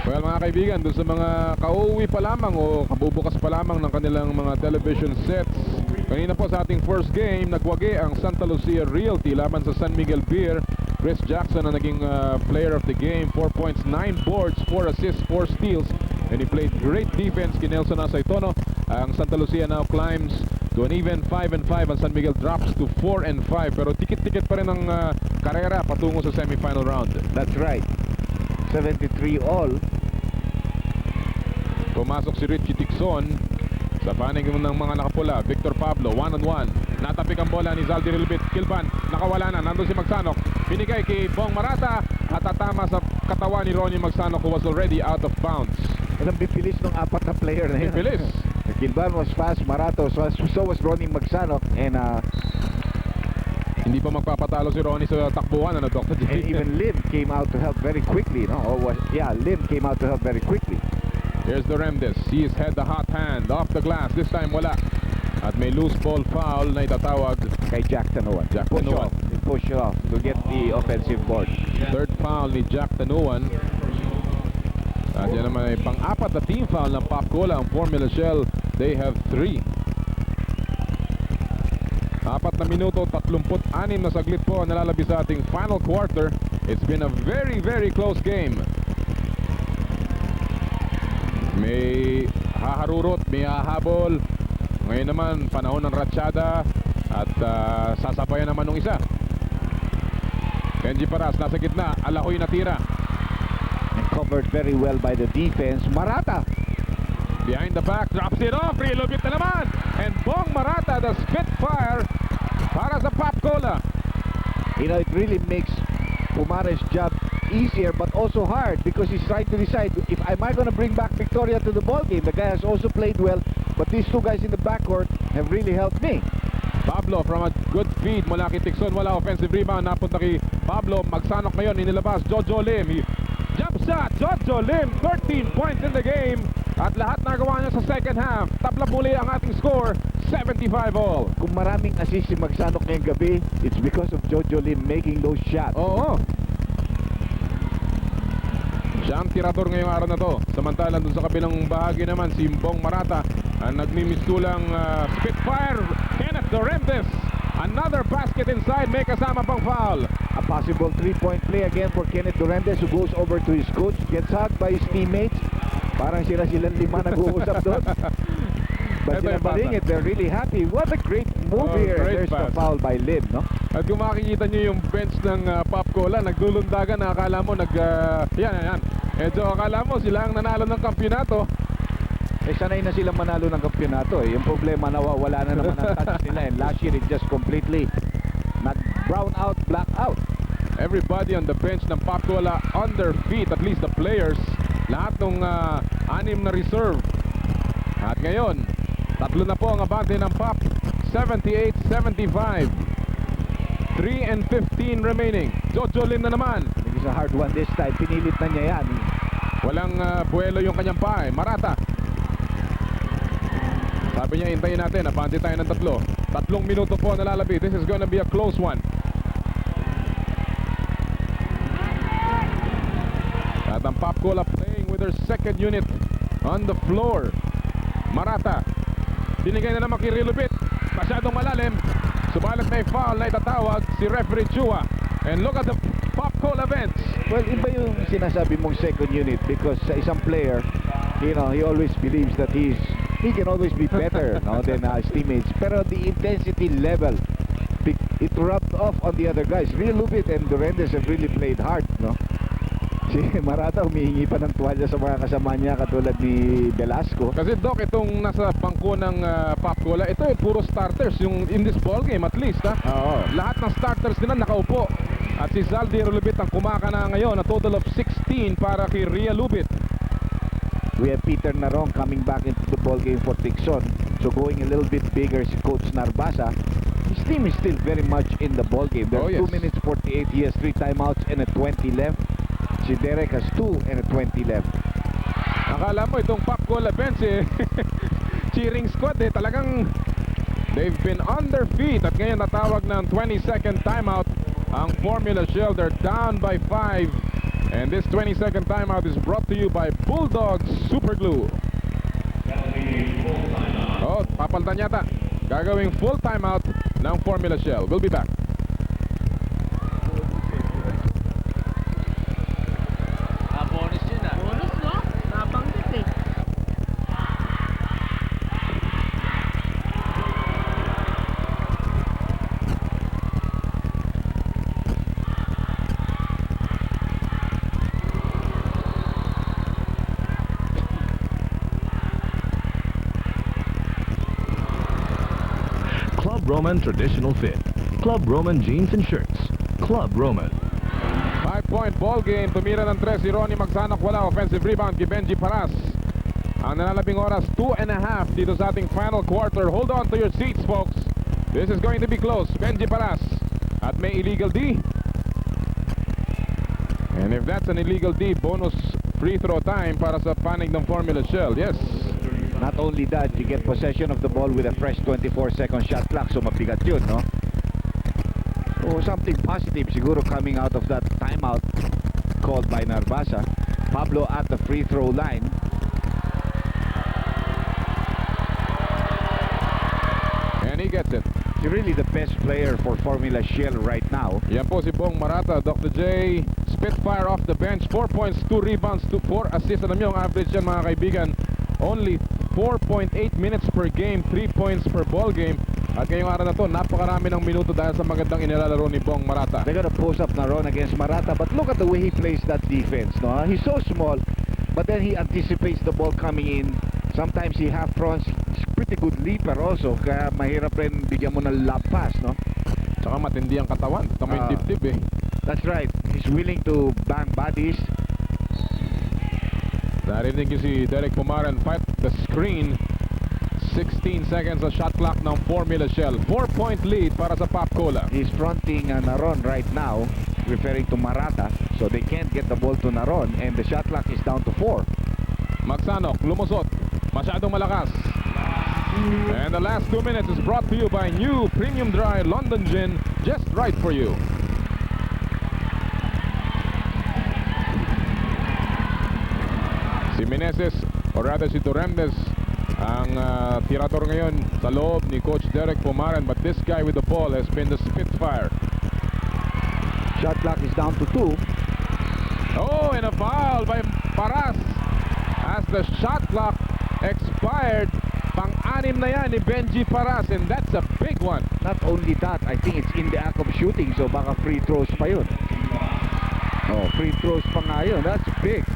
Well, mga kaibigan, doon sa mga kauwi pa lamang o kabubukas pa lamang ng kanilang mga television sets, kanina po sa ating first game, nagwagi ang Santa Lucia Realty laban sa San Miguel Beer. Chris Jackson ang naging player of the game. 4 points, 9 boards, 4 assists, 4 steals. And he played great defense kay Nelson Asaytono. Ang Santa Lucia now climbs to an even 5-5. Ang San Miguel drops to 4-5. Pero tikit-tikit pa rin ang karera patungo sa semifinal round. That's right. 73 all. Pumasok si Richie Tixon sa panig ng mga nakapula. Victor Pablo, 1-on-1. Natapik ang bola ni Zaldi Rilbit. Kilban, nakawala na. Nandun si Magsanok. Binigay kay Bong Marata at tatama sa katawan ni Ronnie Magsanok who was already out of bounds. At ang bibilis ng apat na player na yun. Bibilis. Kilban was fast, Marato, so was Ronnie Magsanok. And Hindi pa magpapatalo si Ronnie sa takbuhan, ano, Dr. and even Lim came out to help very quickly, no? Lim came out to help very quickly. Here's Durendes. He's had the hot hand off the glass. This time wala. At may loose ball foul na itatawag Kay Jack Tanuan. Jack Tanuan. He pushed off to get the offensive board. Third foul ni Jack Tanuan. At yan naman ay pang-apat na team foul ng Pop Cola. Ang Formula Shell, they have 3. 4 na minuto, 36 na saglit po ang nalalabi sa ating final quarter. It's been a very, very close game. May haharurot, may hahabol. Ngayon naman, panahon ng ratsyada at sasabayan naman ng isa. Benji Paras, nasa gitna, Alahoy natira. And covered very well by the defense. Marata! Behind the back, drops it off, relubit na naman. And Bong Marata, the Spitfire, para sa Pop Cola. You know, it really makes Pumares' job easier but also hard because he's trying to decide if am I going to bring back Victoria to the ball game. The guy has also played well, but these two guys in the backcourt have really helped me. Pablo from a good feed mula kay Tixon, wala offensive rebound, napunta kay Pablo, magsanok ngayon, inilabas Jojo Lim, jump shot, Jojo Lim, 13 points in the game, at lahat nagawa niya sa second half. Tapla muli ang ating score, 75 all. Kung maraming assist si Magsanok ngayong gabi, it's because of Jojo Lim making those shots. Oo. Siya ang tirador ngayong araw na to. Samantalang dun sa kabilang bahagi naman, si Bong Marata ang nagmimistulang Spitfire, Kenneth Dorantes. Another basket inside, may kasama pang foul. A possible 3-point play again for Kenneth Dorantes, who goes over to his coach, gets hugged by his teammates. Parang silang lima nag-uusap doon. But Ito yung sinabaling pasa. it, they're really happy. What a great move Oh, here. great There's the pass. foul by Lim, no? At kung makikita nyo yung bench ng Pop Cola, nagdulundagan na akala mo yan. Medyo akala mo sila ang nanalo ng kampyonato. Eh, sanay na silang manalo ng kampyonato eh. Yung problema, nawawala na naman ang touch nila. And last year, it just completely nag-brown out, black out. Everybody on the bench ng Pop Cola on their feet, at least the players. Lahat ng anim na reserve. At ngayon, tatlo na po ang abante ng Pop. 78-75. 3 and 15 remaining. Jojo Lim na naman. It is a hard one this time. Pinilit na niya yan. Walang buwelo yung kanyang paa. Marata. Sabi niya, hintayin natin. Abante tayo ng tatlo. 3 minuto po nalalapit. This is gonna be a close one. At ang Pop Cola playing with their second unit on the floor. Marata. Binigay na naman kay Rilubit. Masyadong malalim. Subalit may foul na itatawag si referee Chua. And look at the Pop Cola bench. Well, iba yung sinasabi mong second unit because sa isang player, you know, he always believes that he can always be better no, than his teammates. Pero the intensity level, it rubbed off on the other guys. Real Lubit and Dorantes have really played hard, no? Si Marata humihingi pa ng tuwalya sa mga kasama niya katulad ni Velasco. Kasi Doc, itong nasa bangko ng Pop Cola, ito puro starters yung in this ball game at least ha. Oo. Lahat ng starters nila nakaupo. At si Zaldi Lubit ang kumakana ngayon, a total of 16 para kay Ria Lubit. We have Peter Narong coming back into the ball game for Tixon. So going a little bit bigger si Coach Narbasa. His team is still very much in the ball game. Oh, There's yes. 2 minutes 48. He has 3 timeouts and a 20 left. Si Derek has 2 and a 20 left. Akala mo itong Pop Cola bench cheering squad talagang they've been on their feet. At ngayon natawag ng 20-second timeout ang Formula Shell. They're down by 5. And this 20-second timeout is brought to you by Bulldogs Super Glue. Oh, papalitan yata. Gagawing full timeout ng Formula Shell. We'll be back. Bonus yun ah. Bonus, no? Nabanggit eh. Club Roman Traditional Fit. Club Roman Jeans and Shirts. Club Roman. 5-point ball game. Tumira ng 3 si Ronnie Magsanok. Wala offensive rebound kay Benji Paras. Ang nalalabing oras, 2.5 dito sa ating final quarter. Hold on to your seats, folks. This is going to be close. Benji Paras. At may illegal D. And if that's an illegal D, bonus free throw time para sa panig ng Formula Shell. Yes. Not only that, you get possession of the ball with a fresh 24-second shot clock. So mabigat yun, no? So something positive siguro coming out of that timeout called by Narbasa. Pablo at the free throw line. And he gets it. He's really the best player for Formula Shell right now. Yan po si Bong Marata. Dr. J, Spitfire off the bench. 4 points, 2 rebounds, 4 assists. Alam nyo, ang average yan mga kaibigan. Only 4.8 minutes per game, 3 points per ball game. At ngayong araw na to, napakarami ng minuto dahil sa magandang inilalaro ni Bong Marata. They're gonna post up Naron against Marata, but look at the way he plays that defense, no? He's so small, but then he anticipates the ball coming in. Sometimes he half fronts. He's pretty good leaper also, kaya mahirap rin bigyan mo ng lob pass, no? Tsaka matindi ang katawan. Tama yung dip-dip eh. That's right. He's willing to bang bodies. Narinig niyo si Derek Pumaran fight the screen. 16 seconds sa shot clock ng Formula Shell. 4-point lead para sa Pop Cola. He's fronting Naron right now, referring to Marata. So they can't get the ball to Naron, and the shot clock is down to 4. Magsanok, lumusot. Masyadong malakas. And the last 2 minutes is brought to you by new Premium Dry London Gin, just right for you. Si Meneses, or rather si Duremdes, ang tirador ngayon sa loob ni Coach Derek Pumaran, but this guy with the ball has been the Spitfire. Shot clock is down to 2. Oh, and a foul by Paras as the shot clock expired. Pang-anim na yan ni Benji Paras, and that's a big one. Not only that, I think it's in the act of shooting, so baka free throws pa yun. Oh, free throws pa nga yun. That's big.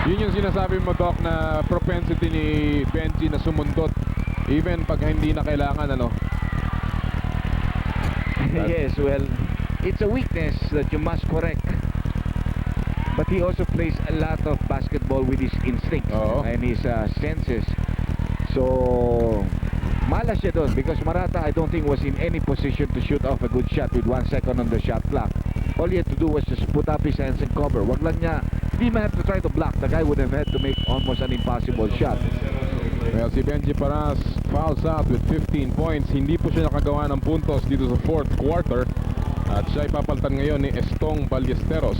Yun yung sinasabi mo, Doc, na propensity ni Benji na sumundot even pag hindi na kailangan, ano. Yes, well, it's a weakness that you must correct. But he also plays a lot of basketball with his instincts Oo. and his senses. So, malas siya doon because Marata, I don't think, was in any position to shoot off a good shot with 1 second on the shot clock. All he had to do was just put up his hands and cover. Wag lang niya, hindi man have to try to block. The guy would have had to make almost an impossible shot. Well, si Benji Paras fouls out with 15 points. Hindi po siya nakagawa ng puntos dito sa fourth quarter. At siya ipapalitan ngayon ni Estong Ballesteros.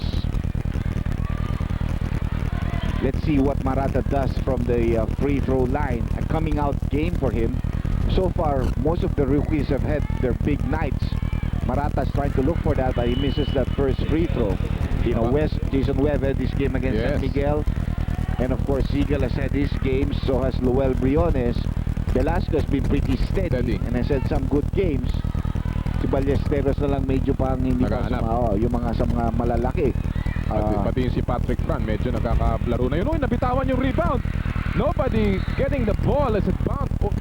Let's see what Marata does from the free throw line. A coming out game for him. So far, most of the rookies have had their big nights. Marata's trying to look for that, but he misses that first free throw. You know, Jason Webb had this game against San Miguel. And of course, Siegel has had his games, so has Luel Briones. Velasco has been pretty steady and has had some good games. Si Ballesteros na lang medyo pang hindi pa yung mga sa mga malalaki. Pati yung si Patrick Fran, medyo nakakablaro na yun. Uy, nabitawan yung rebound. Nobody getting the ball as it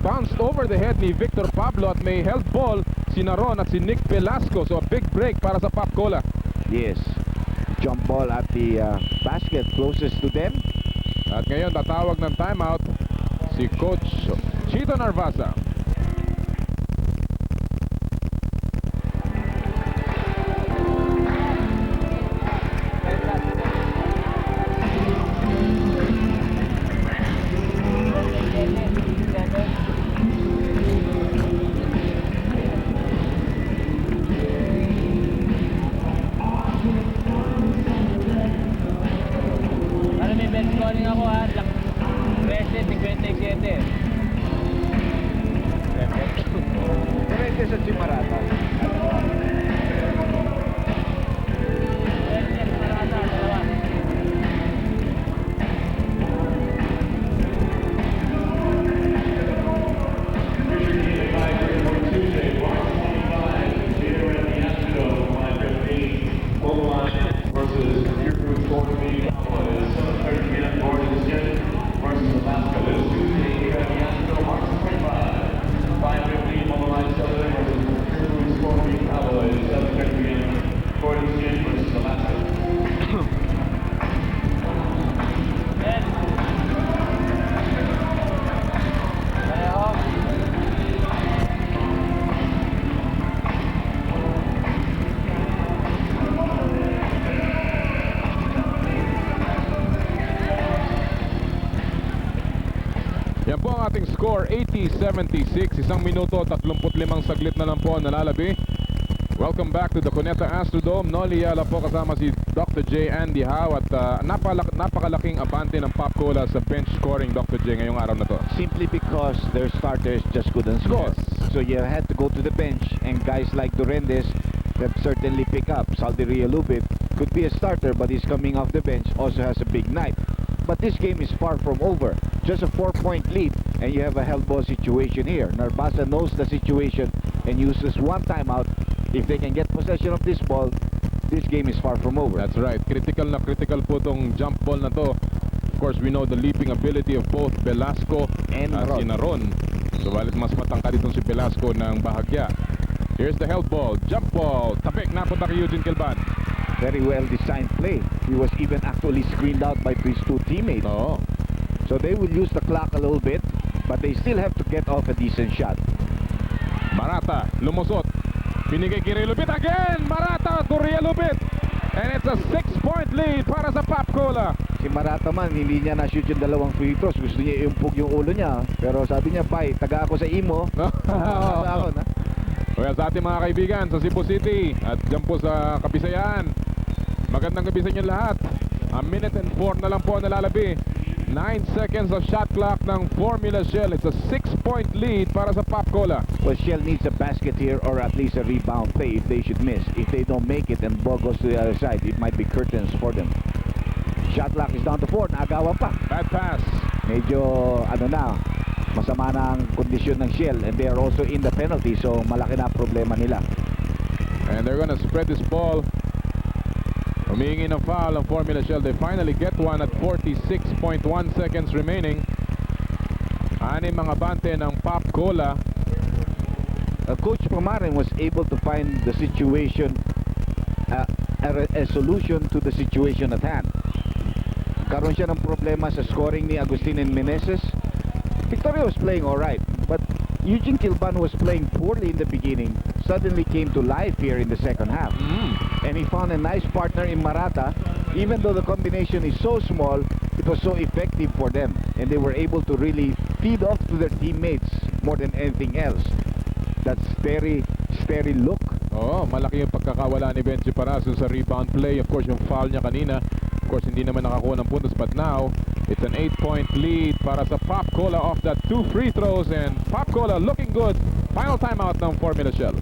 bounced over the head ni Victor Pablo at may held ball si Naron at si Nick Velasco. So a big break para sa Pop Cola. Yes. Jump ball at the basket closest to them. At ngayon, tatawag ng timeout si Coach Chito Narvasa. Ano may best scoring ako ha? 13-57. Correct sa si Marata. Yan po ang ating score, 80-76. 1 minuto, 35 saglit na lang po ang nalalabi. Welcome back to the Cuneta Astrodome. Noli Yala po kasama si Dr. J. Andy Howe at napakalaking abante ng Pop Cola sa bench scoring, Dr. J, ngayong araw na to. Simply because their starters just couldn't score. Yes. So you had to go to the bench, and guys like Durendes that certainly pick up. Saldi Rialubit could be a starter, but he's coming off the bench, also has a big night. But this game is far from over. Just a 4-point lead, and you have a held ball situation here. Narvasa knows the situation and uses one timeout. If they can get possession of this ball, this game is far from over. That's right. Critical na critical po tong jump ball na to. Of course, we know the leaping ability of both Velasco And si Naron. So, balit mas matangkad itong si Velasco ng bahagya. Here's the held ball. Jump ball. Tapik. Napunta kay Eugene Kilban. Very well designed play. He was even actually screened out by his two teammates. Oo. So they will use the clock a little bit, but they still have to get off a decent shot. Marata, lumusot. Pinigay kay Relubit again. Marata to Relubit. And it's a 6-point lead para sa Pop Cola. Si Marata man, hindi niya na-shoot yung dalawang free throws. Gusto niya iumpog yung ulo niya. Pero sabi niya, "Pai, taga ako sa imo." Ako na. Kaya sa ating mga kaibigan sa Cebu City at dyan po sa Kabisayan, magandang gabi sa inyo lahat. A minute and 4 na lang po nalalabi. 9 seconds of shot clock ng Formula Shell. It's a 6-point lead para sa Pop Cola. Well, Shell needs a basket here or at least a rebound play if they should miss. If they don't make it and ball goes to the other side, it might be curtains for them. Shot clock is down to 4. Naagawan pa. Bad pass. Medyo masama na ang kondisyon ng Shell and they are also in the penalty, so malaki na problema nila. And they're gonna spread this ball. Humihingi ng foul ang Formula Shell. They finally get one at 46.1 seconds remaining. Anim mga bante ng Pop Cola. Coach Pamarin was able to find the situation, a solution to the situation at hand. Karoon siya ng problema sa scoring ni Agustin and Meneses. Victoria was playing alright, but Eugene Kilban was playing poorly in the beginning, suddenly came to life here in the second half. And he found a nice partner in Marata. Even though the combination is so small, it was so effective for them. And they were able to really feed off to their teammates more than anything else. That steady look. Oh, malaki yung pagkakawala ni Benji Paraso sa rebound play. Of course, yung foul niya kanina. Of course, hindi naman nakakuha ng puntos. But now, it's an 8-point lead para sa Pop Cola off that 2 free throws. And Pop Cola looking good. Final timeout ng Formula Shell.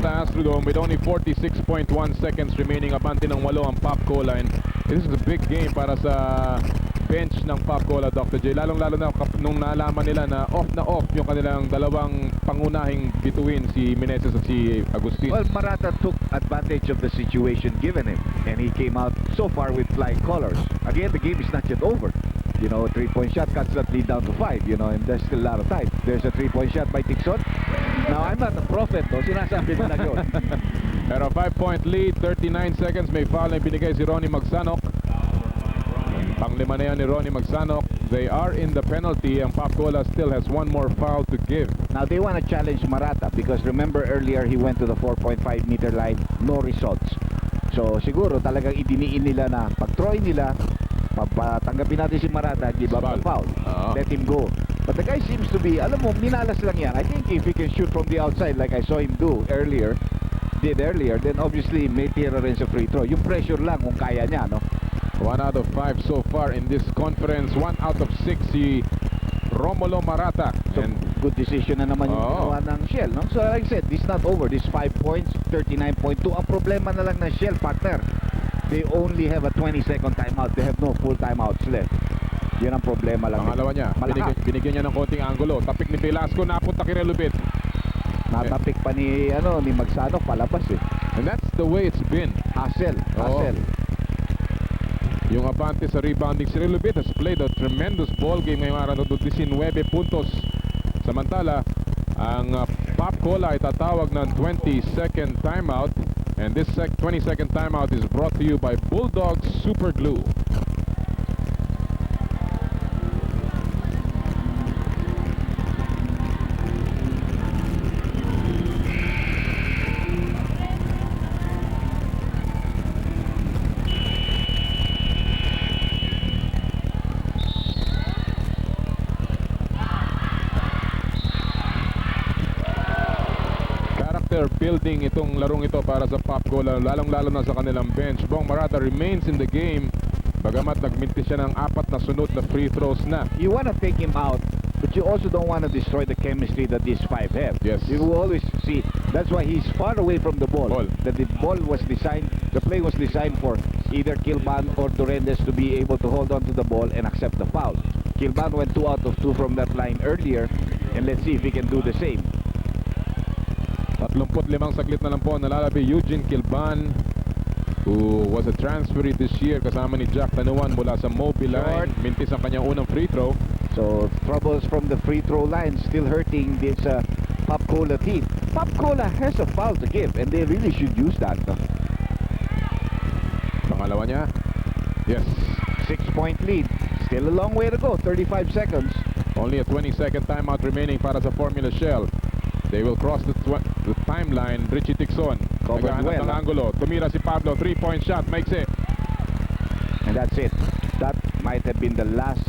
Astrodome with only 46.1 seconds remaining. Abante ng 8 ang Pop Cola. And this is a big game para sa bench ng Pop Cola, Dr. J. Lalong-lalo na nung nalaman nila na off yung kanilang dalawang pangunahing bituin, si Meneses at si Agustin. Well, Marata took advantage of the situation given him, and he came out so far with flying colors. Again, the game is not yet over. You know, 3-point shot cuts that lead down to 5, you know, and there's still a lot of time. There's a 3-point shot by Tixon. Now, I'm not a prophet, no? Sinasabi nila yun. Pero 5-point lead, 39 seconds. May foul na binigay si Ronnie Magsanok. Panglima na yan ni Ronnie Magsanok. They are in the penalty, and Pop Cola still has one more foul to give. Now, they want to challenge Marata because remember earlier he went to the 4.5-meter line, no results. So, siguro talagang idiniin nila na pag-try nila, patanggapin natin si Marata, give up the foul. Let him go. But the guy seems to be, alam mo, minalas lang yan. I think if he can shoot from the outside like I saw him do earlier, then obviously may tira rin sa free throw. Yung pressure lang kung kaya niya, no? 1 out of 5 so far in this conference. 1 out of 6 si Romulo Marata. So, And good decision na naman yung ginawa ng Shell, no? So like I said, this is not over. This 5 points, 39.2. Ang problema na lang ng Shell, partner, they only have a 20-second timeout. They have no full timeouts left. Yun ang problema lang. pangalawa niya, binigyan niya ng konting angulo. Tapik ni Velasco, napunta kay Relubit. Natapik pa ni Magsanok palabas eh. And that's the way it's been. Hassel. Yung abante sa rebounding, si Relubit has played a tremendous ball game ngayong araw, 19 puntos. Samantala, ang Pop Cola ay tatawag ng 20-second timeout. And this 20-second timeout is brought to you by Bulldog Super Glue. Building itong larong ito para sa Pop Cola, lalong-lalo na sa kanilang bench. Bong Marata remains in the game, bagamat nagminti siya ng 4 na sunod na free throws na. You want to take him out, but you also don't want to destroy the chemistry that these 5 have. Yes. You will always see, that's why he's far away from the ball. That the ball was designed, the play was designed for either Kilban or Torrentes to be able to hold on to the ball and accept the foul. Kilban went 2 out of 2 from that line earlier, and let's see if he can do the same. 35 saglit na lang po nalalabi Eugene Kilban, who was a transferee this year kasama ni Jack Tanuan mula sa Mobiline. Mintis ang kanyang unang free throw. So troubles from the free throw line still hurting this Pop Cola team. Pop Cola has a foul to give and they really should use that. Pangalawa niya. Yes. 6-point lead. Still a long way to go. 35 seconds. Only a 20-second timeout remaining para sa Formula Shell. They will cross the timeline. Richie Tixon. Covered Naghahanap well, ng angulo. Tumira si Pablo. 3-point shot. Maiksi. And that's it. That might have been the last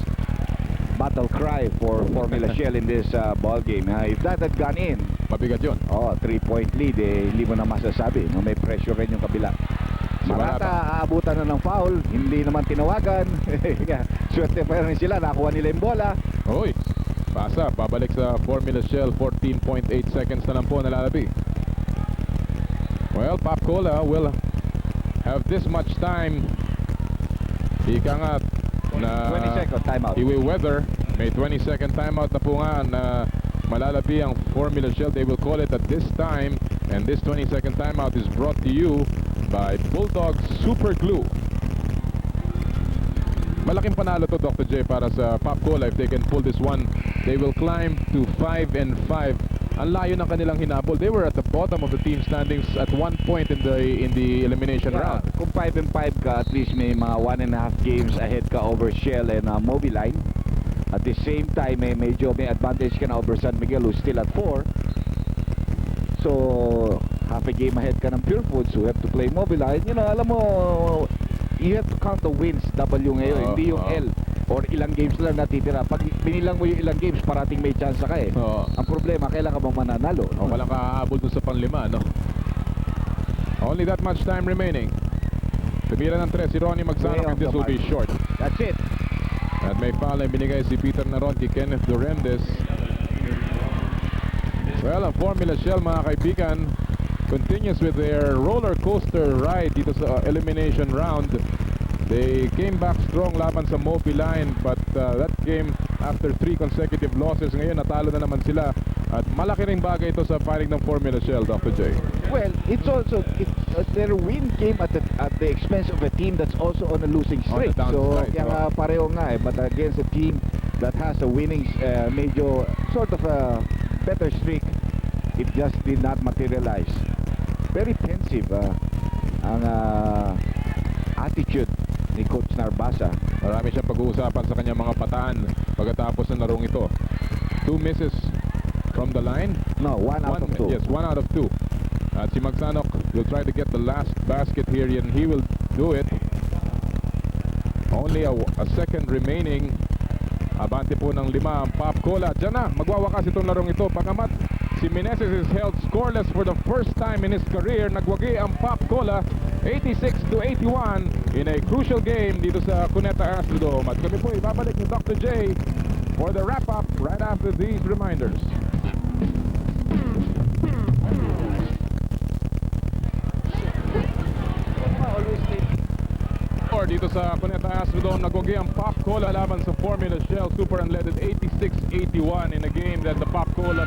battle cry for Formula Shell in this ball game. If that had gone in, Mabigat yun. 3-point lead, hindi mo na masasabi. No, may pressure rin yung kabila. Marata, aabutan na ng foul. Hindi naman tinawagan. Swerte pa rin sila. Nakuha nila yung bola. Uy. Pasa. Babalik sa Formula Shell. 14.8 seconds na lang po nalalabi. Well, Pop Cola will have this much time. Ika nga na 20-second timeout. Iwi-weather. May 20-second timeout na po nga na malalabi ang Formula Shell. They will call it at this time. And this 20-second timeout is brought to you by Bulldog Super Glue. Malaking panalo to, Dr. J, para sa Pop Cola. If they can pull this one, they will climb to 5-5. Ang layo ng kanilang hinabol. They were at the bottom of the team standings at one point in the elimination round. Kung 5-5 ka, at least may mga 1.5 games ahead ka over Shell and Mobiline. At the same time, medyo may advantage ka na over San Miguel who's still at 4. So, half a game ahead ka ng Pure Foods who have to play Mobiline. You know, alam mo, you have to count the wins, W ngayon, hindi yung L. Or ilang games lang natitira. Pag binilang mo yung ilang games, parating may chance ka eh. Ang problema, kailan ka bang mananalo? O walang kaaabol dun sa panlima, no? Only that much time remaining. Tumira ng 3 si Ronnie Magsanok and this will be short. That's it. At may foul na binigay si Peter Naron kay Kenneth Durendes. Well, ang Formula Shell, mga kaibigan, continues with their roller coaster ride dito sa elimination round. They came back strong laban sa Mobiline, but that came after 3 consecutive losses. Ngayon natalo na naman sila at malaki ring bagay ito sa panig ng Formula Shell, Dr. J. Well, it's also their win came at the expense of a team that's also on a losing streak. So kaya nga pareho nga but against a team that has a winning medyo sort of a better streak, it just did not materialize. Very pensive ang attitude ni Coach Narbasa. Marami siyang pag-uusapan sa kanyang mga pataan pagkatapos ng larong ito. 2 misses from the line. No, 1 out of 2. Yes, 1 out of 2. At si Magsanok will try to get the last basket here and he will do it. Only a second remaining. Abante po ng 5 ang Pop Cola. Diyan na, magwawakas itong larong ito. Pagamat si Meneses is held scoreless for the first time in his career. Nagwagi ang Pop Cola 86-81 in a crucial game dito sa Cuneta Astrodome. At kami po ibabalik ni Dr. J for the wrap-up right after these reminders. Dito sa Cuneta Astrodome, nagwagi ang Pop Cola laban sa Formula Shell. Super unleaded 86-81 in a game that the Pop Cola